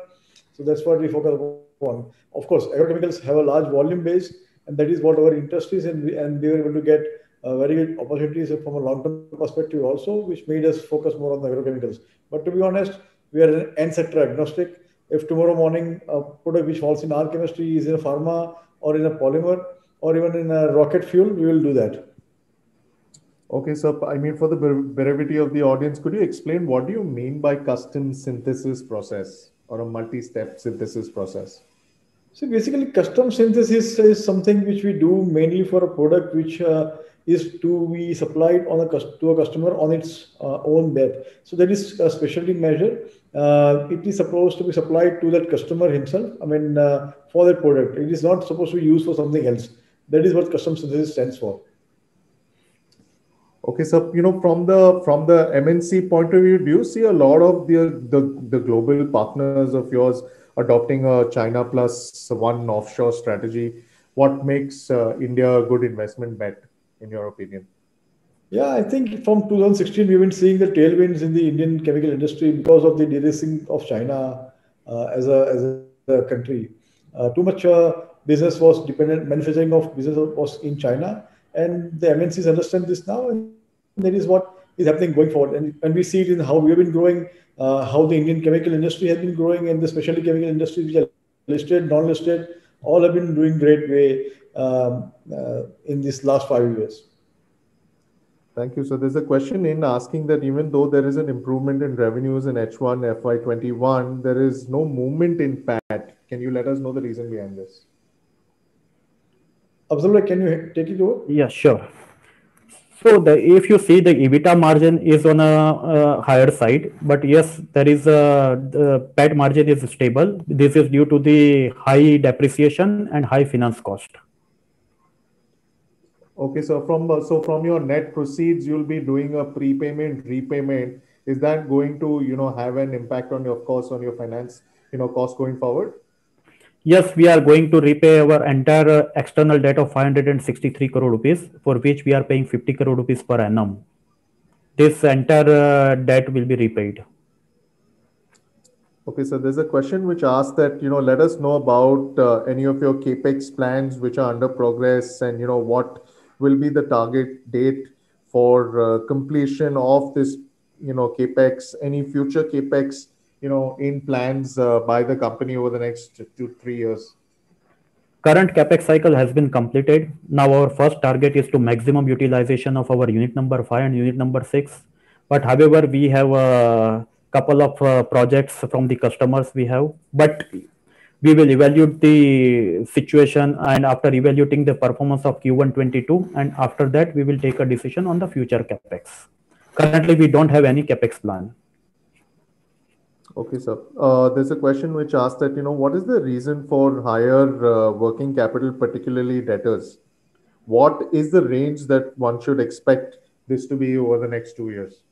So that's what we focus upon. Of course, agrochemicals have a large volume base, and that is what our interest is. And we were able to get very good opportunities from a long-term perspective also, which made us focus more on the agrochemicals. But to be honest, we are an end sector agnostic. If tomorrow morning a product which falls in our chemistry is in a pharma or in a polymer or even in a rocket fuel, we will do that. Okay, so I mean, for the brevity of the audience, could you explain what do you mean by custom synthesis process or a multi-step synthesis process? So basically, custom synthesis is something which we do mainly for a product which is to be supplied to a customer on its own bed. So that is a specialty measure. It is supposed to be supplied to that customer himself. I mean, for that product, it is not supposed to be used for something else. That is what custom synthesis stands for. Okay, so from the MNC point of view, do you see a lot of the global partners of yours adopting a China plus one offshore strategy? What makes India a good investment bet, in your opinion? Yeah, I think from 2016 we've been seeing the tailwinds in the Indian chemical industry because of the de-risking of China as a country. Too much business was dependent, manufacturing of business was in China, and the MNCs understand this now, and that is what is happening going forward. And we see it in how we have been growing, how the Indian chemical industry has been growing, and the specialty chemical industries which are listed, non-listed, all have been doing great way in this last 5 years. Thank you. So there's a question in asking that even though there is an improvement in revenues in H1 FY21, there is no movement in PAT. Can you let us know the reason behind this? Abdullah, can you take it over? Yeah, sure. So if you see the EBITDA margin is on a higher side, but yes, there is the PAT margin is stable. This is due to the high depreciation and high finance cost. Okay, so from your net proceeds, you'll be doing a prepayment, repayment. Is that going to have an impact on your cost, on your finance cost going forward? Yes, we are going to repay our entire external debt of 563 crore rupees, for which we are paying 50 crore rupees per annum. This entire debt will be repaid. Okay, so there's a question which asks that, let us know about any of your CapEx plans which are under progress, and, what will be the target date for completion of this, CapEx, any future CapEx, in plans by the company over the next 2-3 years? Current CapEx cycle has been completed. Now our first target is to maximum utilization of our unit number 5 and unit number 6. But however, we have a couple of projects from the customers we have, but we will evaluate the situation, and after evaluating the performance of Q1 22, and after that we will take a decision on the future CapEx. Currently, we don't have any CapEx plan. Okay, sir. There's a question which asks that, what is the reason for higher working capital, particularly debtors? What is the range that one should expect this to be over the next 2 years?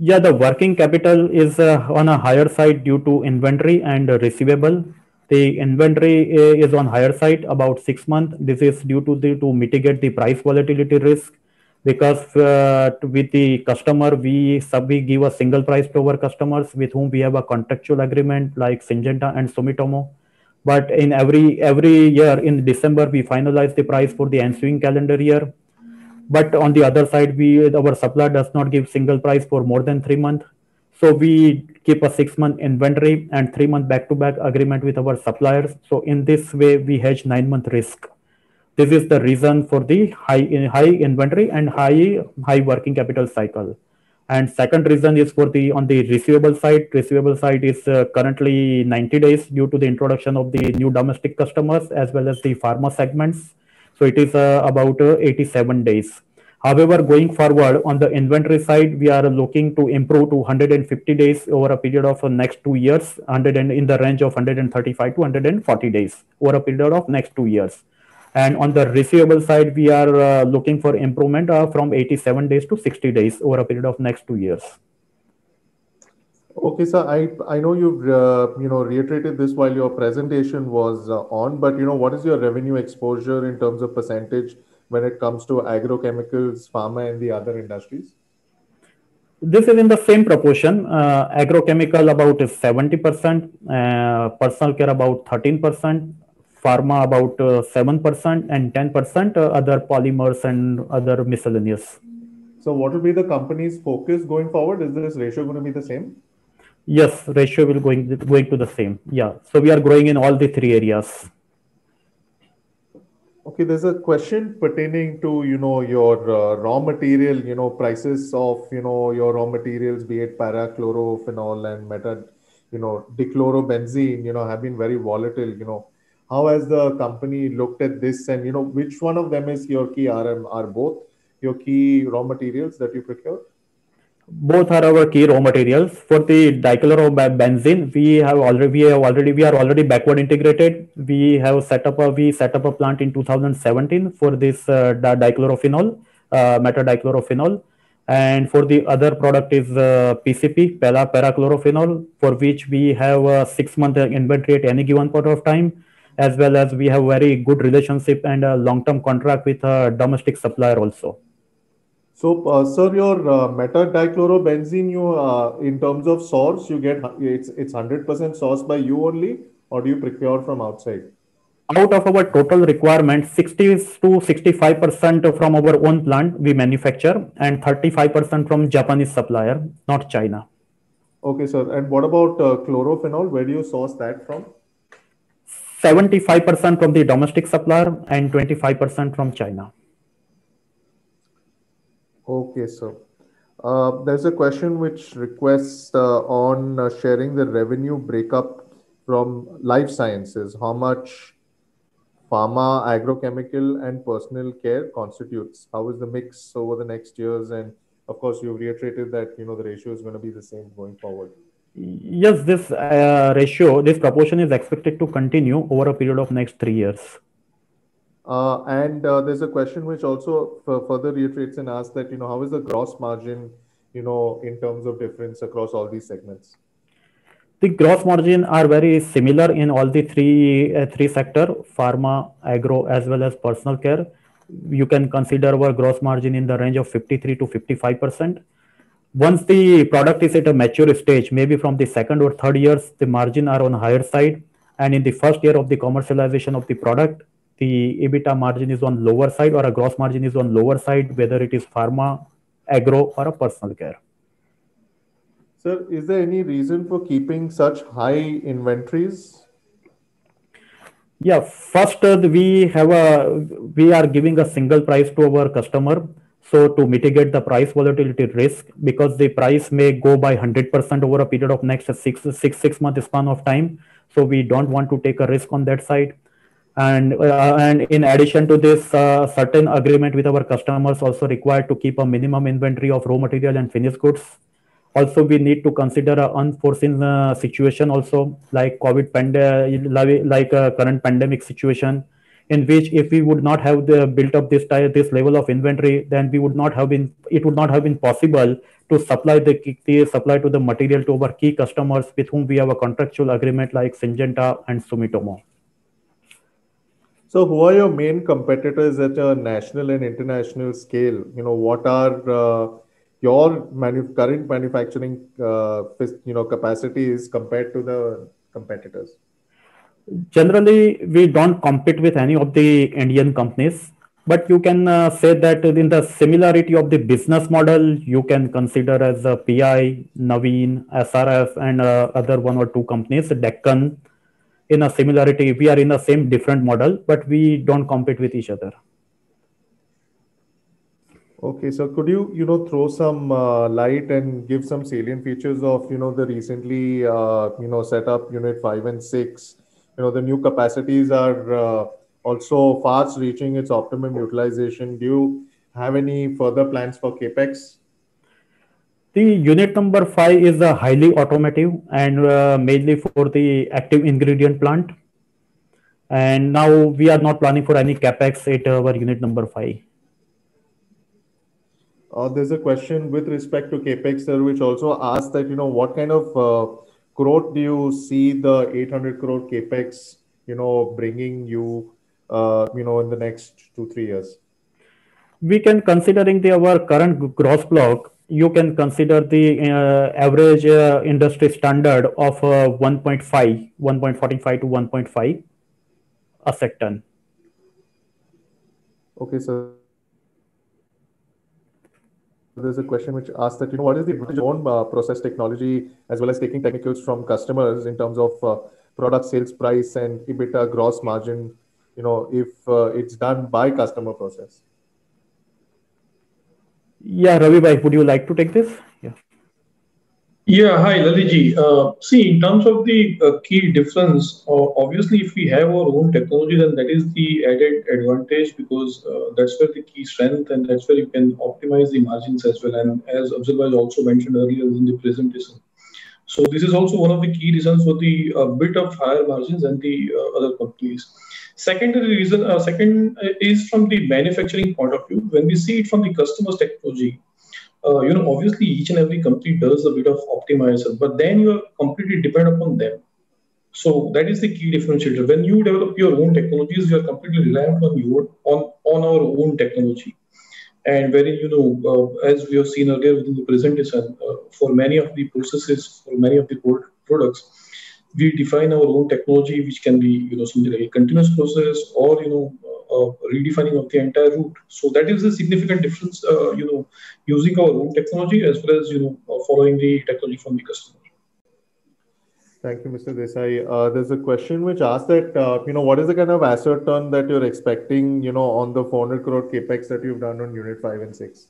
Yeah, the working capital is on a higher side due to inventory and receivable. The inventory is on higher side, about 6 months. This is due to mitigate the price volatility risk, because with the customer, we give a single price to our customers with whom we have a contractual agreement like Syngenta and Sumitomo. But in every year in December, we finalize the price for the ensuing calendar year. But on the other side, our supplier does not give single price for more than 3 months. So we keep a 6-month inventory and 3-month back-to-back agreement with our suppliers. So in this way, we hedge 9-month risk. This is the reason for the high inventory and high working capital cycle. And second reason is on the receivable side. Receivable side is currently 90 days due to the introduction of the new domestic customers as well as the pharma segments. So it is about 87 days. However, going forward on the inventory side, we are looking to improve to 150 days over a period of next 2 years, in the range of 135 to 140 days over a period of next 2 years. And on the receivable side, we are looking for improvement from 87 days to 60 days over a period of next 2 years. Okay, sir. I know you've reiterated this while your presentation was on, but what is your revenue exposure in terms of percentage when it comes to agrochemicals, pharma, and the other industries? This is in the same proportion. Agrochemical about 70%, personal care about 13%, pharma about 7%, and 10% other polymers and other miscellaneous. So what will be the company's focus going forward? Is this ratio going to be the same? Yes, ratio will going to the same. Yeah. So we are growing in all the 3 areas. Okay, there's a question pertaining to your raw material prices of your raw materials, be it parachlorophenol and dichlorobenzene have been very volatile. How has the company looked at this, and which one of them is your key RM? Are both your key raw materials that you procure? Both are our key raw materials. For the dichlorobenzene, we are already backward integrated. We set up a plant in 2017 for this dichlorophenol, metadichlorophenol. And for the other product is PCP, parachlorophenol, for which we have a 6-month inventory at any given point of time, as well as we have very good relationship and a long-term contract with a domestic supplier also. So, sir, your metadichlorobenzene, in terms of source, you get it's 100% sourced by you only, or do you procure from outside? Out of our total requirement, 60 to 65% from our own plant we manufacture, and 35% from Japanese supplier, not China. Okay, sir. And what about chlorophenol? Where do you source that from? 75% from the domestic supplier and 25% from China. Okay, sir. There's a question which requests on sharing the revenue breakup from life sciences. How much pharma, agrochemical, and personal care constitutes? How is the mix over the next years? And of course, you've reiterated that the ratio is going to be the same going forward. Yes, this proportion is expected to continue over a period of next 3 years. And there's a question which also further reiterates and asks that, how is the gross margin, in terms of difference across all these segments? The gross margin are very similar in all the three sector, pharma, agro, as well as personal care. You can consider our gross margin in the range of 53 to 55%. Once the product is at a mature stage, maybe from the 2nd or 3rd years, the margin are on higher side. And in the 1st year of the commercialization of the product, the EBITDA margin is on lower side, or a gross margin is on lower side, whether it is pharma, agro, or a personal care. Sir, is there any reason for keeping such high inventories? Yeah, first we are giving a single price to our customer. So to mitigate the price volatility risk, because the price may go by 100% over a period of next six month span of time. So we don't want to take a risk on that side. And in addition to this, certain agreement with our customers also required to keep a minimum inventory of raw material and finished goods. Also, we need to consider an unforeseen situation also, like COVID current pandemic situation. in which if we would not have built up this level of inventory, then it would not have been possible to supply the supply to the material to our key customers with whom we have a contractual agreement like Syngenta and Sumitomo. So, who are your main competitors at a national and international scale? What are your current manufacturing, capacities compared to the competitors? Generally, we don't compete with any of the Indian companies, but you can say that in the similarity of the business model, you can consider as PI, Naveen, SRF, and other one or two companies, Deccan. In a similarity, we are in the same different model, but we don't compete with each other. Okay, so could you, throw some light and give some salient features of, the recently, set up Unit 5 and 6? The new capacities are also fast reaching its optimum utilization. Do you have any further plans for CapEx? The unit number 5 is a highly automotive and mainly for the active ingredient plant. And now we are not planning for any CapEx at our unit number 5. There's a question with respect to CapEx, sir, which also asks that, what kind of growth do you see the 800 crore CapEx, bringing you, in the next 2-3 years? We can, considering our current gross block, you can consider the average industry standard of 1.45 to 1.5 asset ton. Okay, so there's a question which asks that, what is the advantage of own process technology as well as taking technicals from customers in terms of product sales price and EBITDA gross margin, if it's done by customer process? Yeah, Ravi bhai, would you like to take this? Yeah, hi Lalitji. See, in terms of the key difference, obviously, if we have our own technology, then that is the added advantage because that's where the key strength and that's where you can optimize the margins as well. And as Abdul also mentioned earlier in the presentation. So this is also one of the key reasons for the bit of higher margins than the other companies. Second is from the manufacturing point of view. When we see it from the customer's technology, obviously each and every company does a bit of optimizer, but then you are completely dependent upon them. So that is the key differentiator. When you develop your own technologies, you are completely reliant on our own technology. And wherein, as we have seen earlier within the presentation, for many of the processes, for many of the products, we define our own technology, which can be, something like a continuous process or, redefining of the entire route. So that is a significant difference, using our own technology as well as, following the technology from the customer. Thank you, Mr. Desai. There's a question which asks that, what is the kind of asset turn that you're expecting, on the 400 crore capex that you've done on Unit 5 and 6?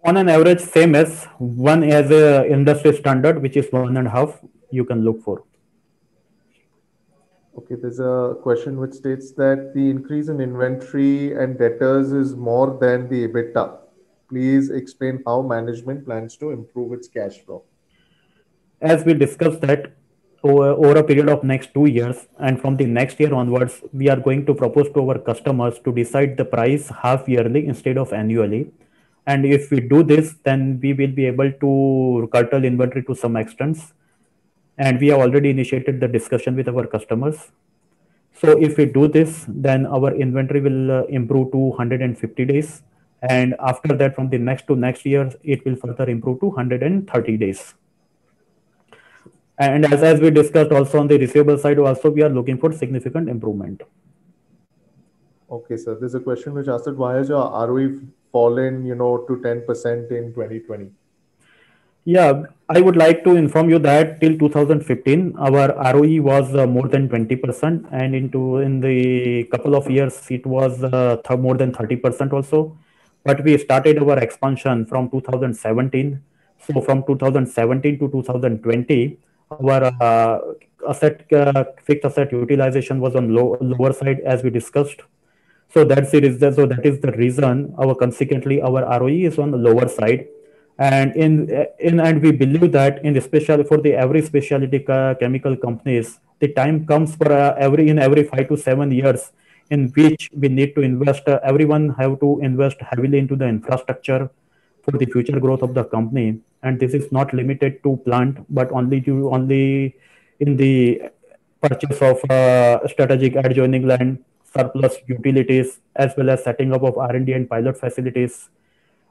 On an average, same as one as a industry standard, which is 1.5, you can look for. Okay, there's a question which states that the increase in inventory and debtors is more than the EBITDA. Please explain how management plans to improve its cash flow. As we discussed that over a period of next 2 years and from the next year onwards, we are going to propose to our customers to decide the price half yearly instead of annually. And if we do this, then we will be able to curtail inventory to some extent. And we have already initiated the discussion with our customers. So if we do this, then our inventory will improve to 150 days. And after that, from the next to next year, it will further improve to 130 days. And as we discussed also on the receivable side, also we are looking for significant improvement. Okay, sir. There's a question which asked why has your ROE fallen, to 10% in 2020? Yeah, I would like to inform you that till 2015, our ROE was more than 20%, and in the couple of years, it was more than 30% also. But we started our expansion from 2017. So from 2017 to 2020, our fixed asset utilization was on lower side, as we discussed. So that's the reason. So that is the reason. Consequently, our ROE is on the lower side. And and we believe that especially for every specialty chemical companies, the time comes for every 5 to 7 years in which we need to invest. Everyone have to invest heavily into the infrastructure for the future growth of the company, and this is not limited to plant, but only in the purchase of strategic adjoining land, surplus utilities, as well as setting up of R&D and pilot facilities.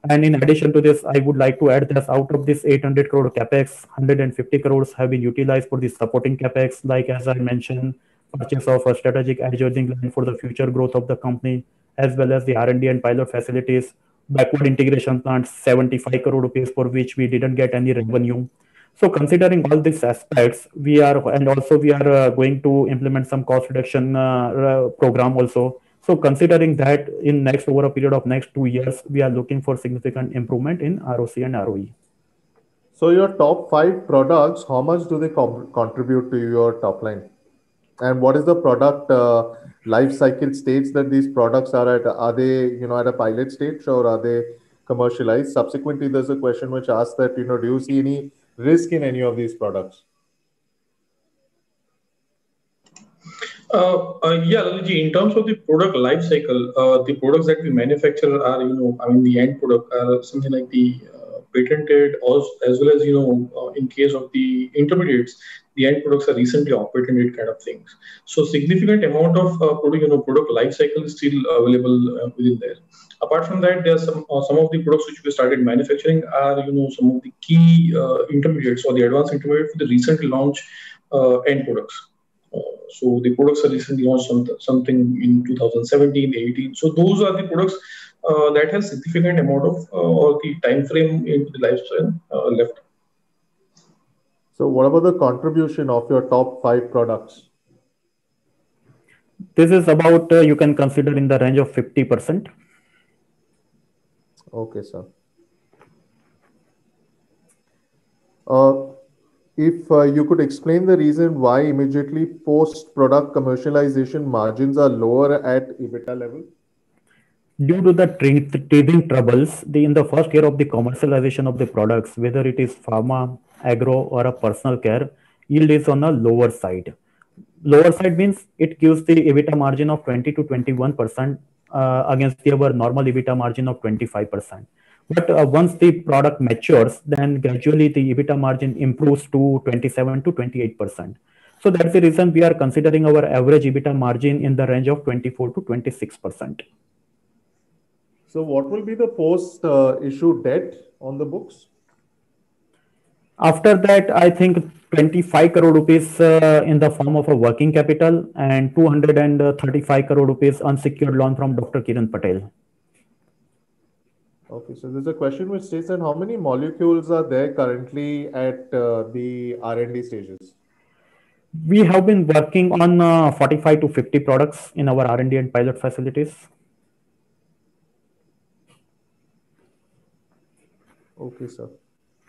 And in addition to this, I would like to add that out of this 800 crore capex, 150 crores have been utilized for the supporting capex, like as I mentioned, purchase of a strategic adjoining land for the future growth of the company, as well as the R&D and pilot facilities, backward integration plants, 75 crore rupees for which we didn't get any revenue. So considering all these aspects, we are, and also we are going to implement some cost reduction program also. So considering that in next over a period of next 2 years, we are looking for significant improvement in ROC and ROE. So your top 5 products, how much do they contribute to your top line? And what is the product life cycle stage that these products are at? Are they, at a pilot stage, or are they commercialized? Subsequently, there's a question which asks that, do you see any risk in any of these products? Yeah, Laliji, in terms of the product life cycle, the products that we manufacture are, the end product are something like the patented, as well as, in case of the intermediates, the end products are recently patented kind of things. So significant amount of product life cycle is still available within there. Apart from that, there are some of the products which we started manufacturing are, some of the key intermediates or the advanced intermediate for the recently launched end products. So the products are recently launched something in 2017, 18. So those are the products that has significant amount of or the time frame into the lifespan left. So what about the contribution of your top 5 products? This is about, you can consider in the range of 50%. Okay, sir. If you could explain the reason why immediately post-product commercialization margins are lower at EBITDA level? Due to the teething troubles in the first year of the commercialization of the products, whether it is pharma, agro, or a personal care, yield is on a lower side. Lower side means it gives the EBITDA margin of 20 to 21% against our normal EBITDA margin of 25%. But once the product matures, then gradually the EBITDA margin improves to 27 to 28%. So that's the reason we are considering our average EBITDA margin in the range of 24 to 26%. So what will be the post-issue debt on the books? After that, I think 25 crore rupees in the form of a working capital and 235 crore rupees unsecured loan from Dr. Kiran Patel. Okay, so there's a question which states that how many molecules are there currently at the R&D stages? We have been working on 45 to 50 products in our R&D and pilot facilities. Okay, sir.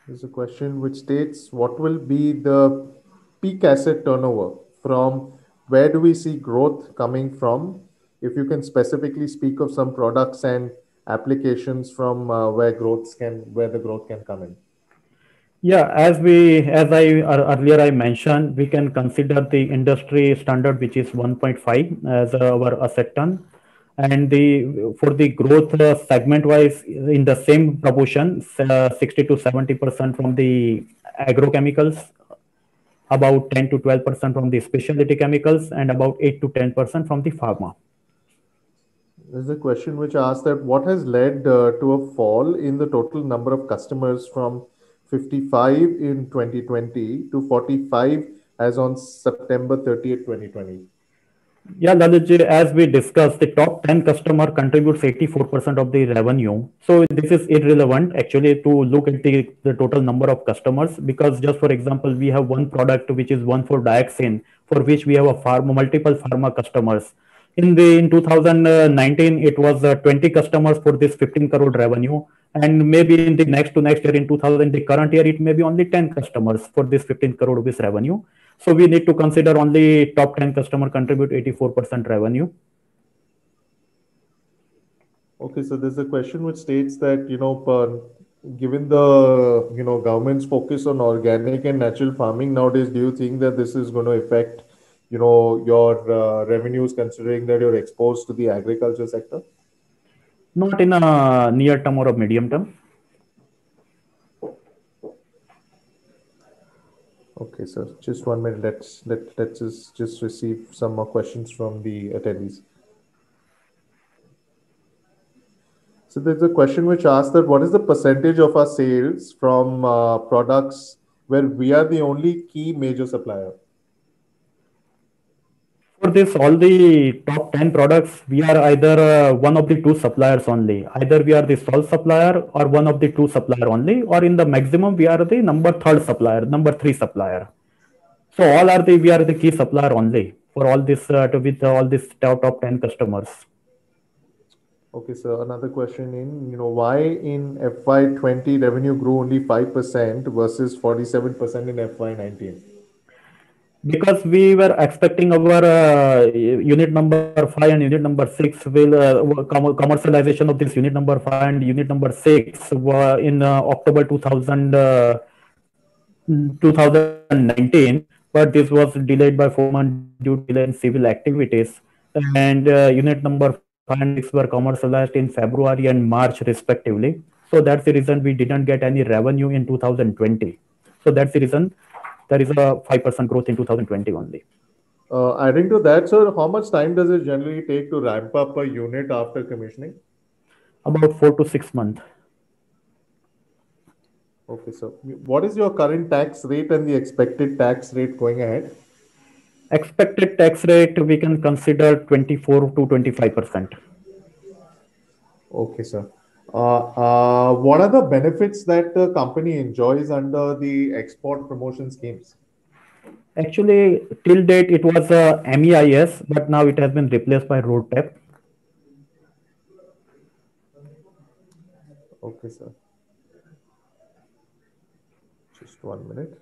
There's a question which states, what will be the peak asset turnover? From where do we see growth coming from? If you can specifically speak of some products and applications from where the growth can come in. Yeah, as earlier I mentioned, we can consider the industry standard, which is 1.5 as our asset turn. And for the growth segment wise, in the same proportion, 60 to 70% from the agrochemicals, about 10 to 12% from the specialty chemicals, and about 8 to 10% from the pharma. There's a question which asks that what has led to a fall in the total number of customers from 55 in 2020 to 45 as on September 30th, 2020. Yeah, Lalitji, as we discussed, the top 10 customer contributes 84% of the revenue. So this is irrelevant actually to look at the total number of customers, because just for example, we have one product which is one for dioxin, for which we have multiple pharma customers. In 2019, it was 20 customers for this 15 crore revenue. And maybe in the next year, in the current year, it may be only 10 customers for this 15 crore rupees revenue. So we need to consider only top 10 customer contribute 84% revenue. Okay, so there's a question which states that, given the, government's focus on organic and natural farming nowadays, do you think that this is going to affect your revenues, considering that you're exposed to the agriculture sector? Not in a near term or a medium term. Okay, sir. Just 1 minute. Let's just receive some more questions from the attendees. So there's a question which asks that what is the percentage of our sales from products where we are the only key major supplier? For this, all the top 10 products, we are either one of the two suppliers only. Either we are the sole supplier or one of the two supplier only, or in the maximum, we are the number three supplier. So we are the key supplier only for all this with all these top 10 customers. Okay, so another question why in FY20 revenue grew only 5% versus 47% in FY19? Because we were expecting our unit number 5 and unit number 6 will commercialization of this unit number 5 and unit number 6 in October 2019, but this was delayed by 4 months due to delay in civil activities. And unit number 5 and 6 were commercialized in February and March respectively. So that's the reason we didn't get any revenue in 2020. So that's the reason there is a 5% growth in 2020 only. Adding to that, sir, how much time does it generally take to ramp up a unit after commissioning? About 4 to 6 months. Okay, so what is your current tax rate and the expected tax rate going ahead? Expected tax rate, we can consider 24 to 25%. Okay, sir. What are the benefits that the company enjoys under the export promotion schemes? Actually, till date, it was MEIS, but now it has been replaced by RoDTEP. Okay, sir. Just 1 minute.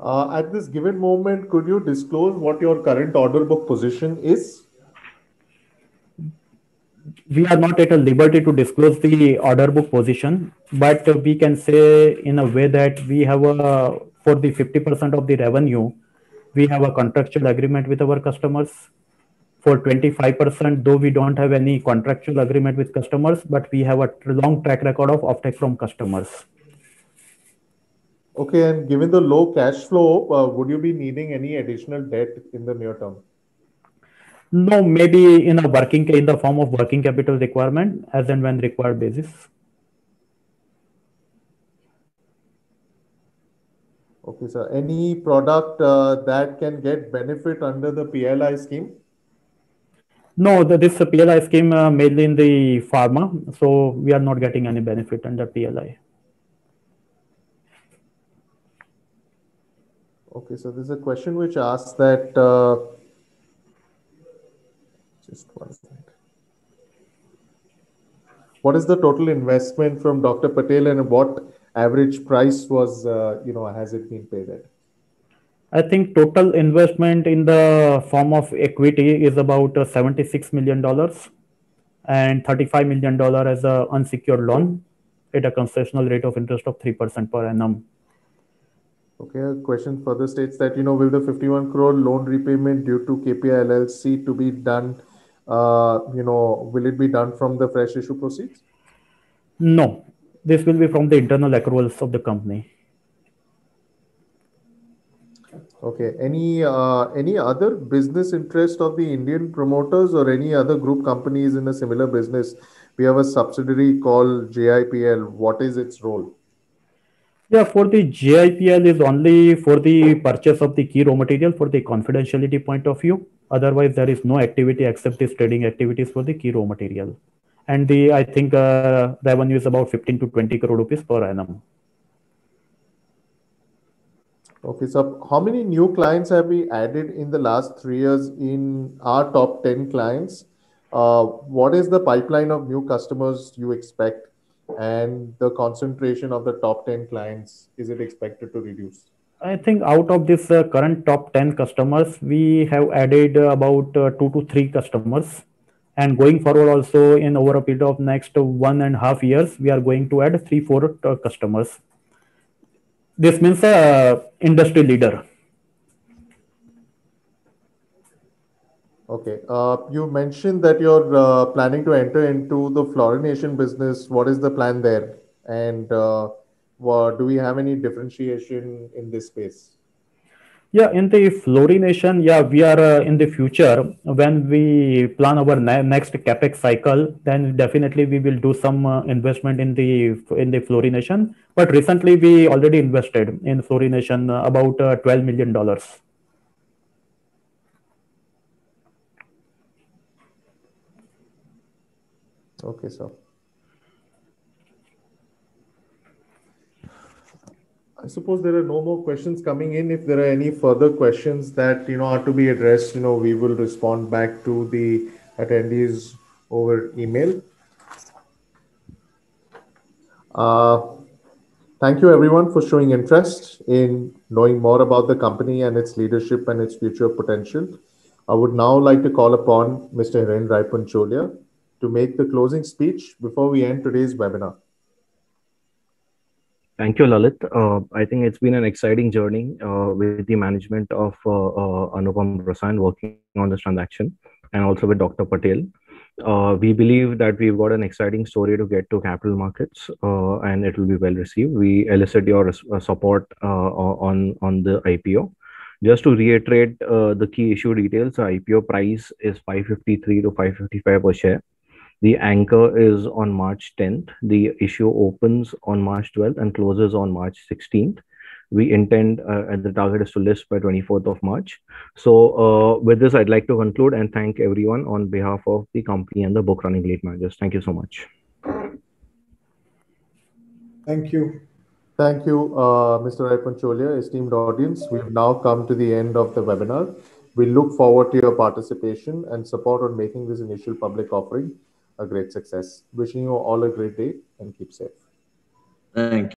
At this given moment, could you disclose what your current order book position is? We are not at a liberty to disclose the order book position, but we can say in a way that we have for the 50% of the revenue, we have a contractual agreement with our customers. For 25%, though we don't have any contractual agreement with customers, but we have a long track record of offtake from customers. Okay, and given the low cash flow, would you be needing any additional debt in the near term? No, maybe in the form of working capital requirement as and when required basis. Okay, sir. Any product that can get benefit under the PLI scheme? No, this PLI scheme mainly in the pharma, so we are not getting any benefit under PLI. Okay, so there's a question which asks that, just 1 second. What is the total investment from Dr. Patel and what average price was, has it been paid at? I think total investment in the form of equity is about $76 million and $35 million as an unsecured loan at a concessional rate of interest of 3% per annum. Okay, a question further states that, will the 51 crore loan repayment due to KPI LLC to be done, will it be done from the fresh issue proceeds? No, this will be from the internal accruals of the company. Okay. Any other business interest of the Indian promoters or any other group companies in a similar business? We have a subsidiary called JIPL. What is its role? Yeah, for the JIPL is only for the purchase of the key raw material for the confidentiality point of view. Otherwise, there is no activity except this trading activities for the key raw material. And I think revenue is about 15 to 20 crore rupees per annum. Okay, so how many new clients have we added in the last 3 years in our top 10 clients? What is the pipeline of new customers you expect? And the concentration of the top 10 clients, is it expected to reduce? I think out of this current top 10 customers, we have added about 2 to 3 customers. And going forward also in over a period of next 1.5 years, we are going to add 3, 4 customers. This means industry leader. Okay. You mentioned that you're planning to enter into the fluorination business. What is the plan there? And do we have any differentiation in this space? Yeah, in the fluorination, yeah, we are in the future when we plan our next capex cycle, then definitely we will do some investment in the fluorination. But recently we already invested in fluorination about $12 million. Okay, sir. I suppose there are no more questions coming in. If there are any further questions that are to be addressed, we will respond back to the attendees over email. Thank you everyone for showing interest in knowing more about the company and its leadership and its future potential. I would now like to call upon Mr. Hiren Rai Pancholia to make the closing speech before we end today's webinar. Thank you, Lalit. I think it's been an exciting journey with the management of Anupam Rasayan working on this transaction and also with Dr. Patel. We believe that we've got an exciting story to get to capital markets and it will be well received. We elicit your support on the IPO. Just to reiterate the key issue details, the IPO price is 553 to 555 per share. The anchor is on March 10th. The issue opens on March 12th and closes on March 16th. We intend, and the target is to list by 24th of March. So with this, I'd like to conclude and thank everyone on behalf of the company and the book running lead managers. Thank you so much. Thank you. Thank you, Mr. Rai Pancholia, esteemed audience. We've now come to the end of the webinar. We look forward to your participation and support on making this initial public offering a great success. Wishing you all a great day and keep safe. Thank you.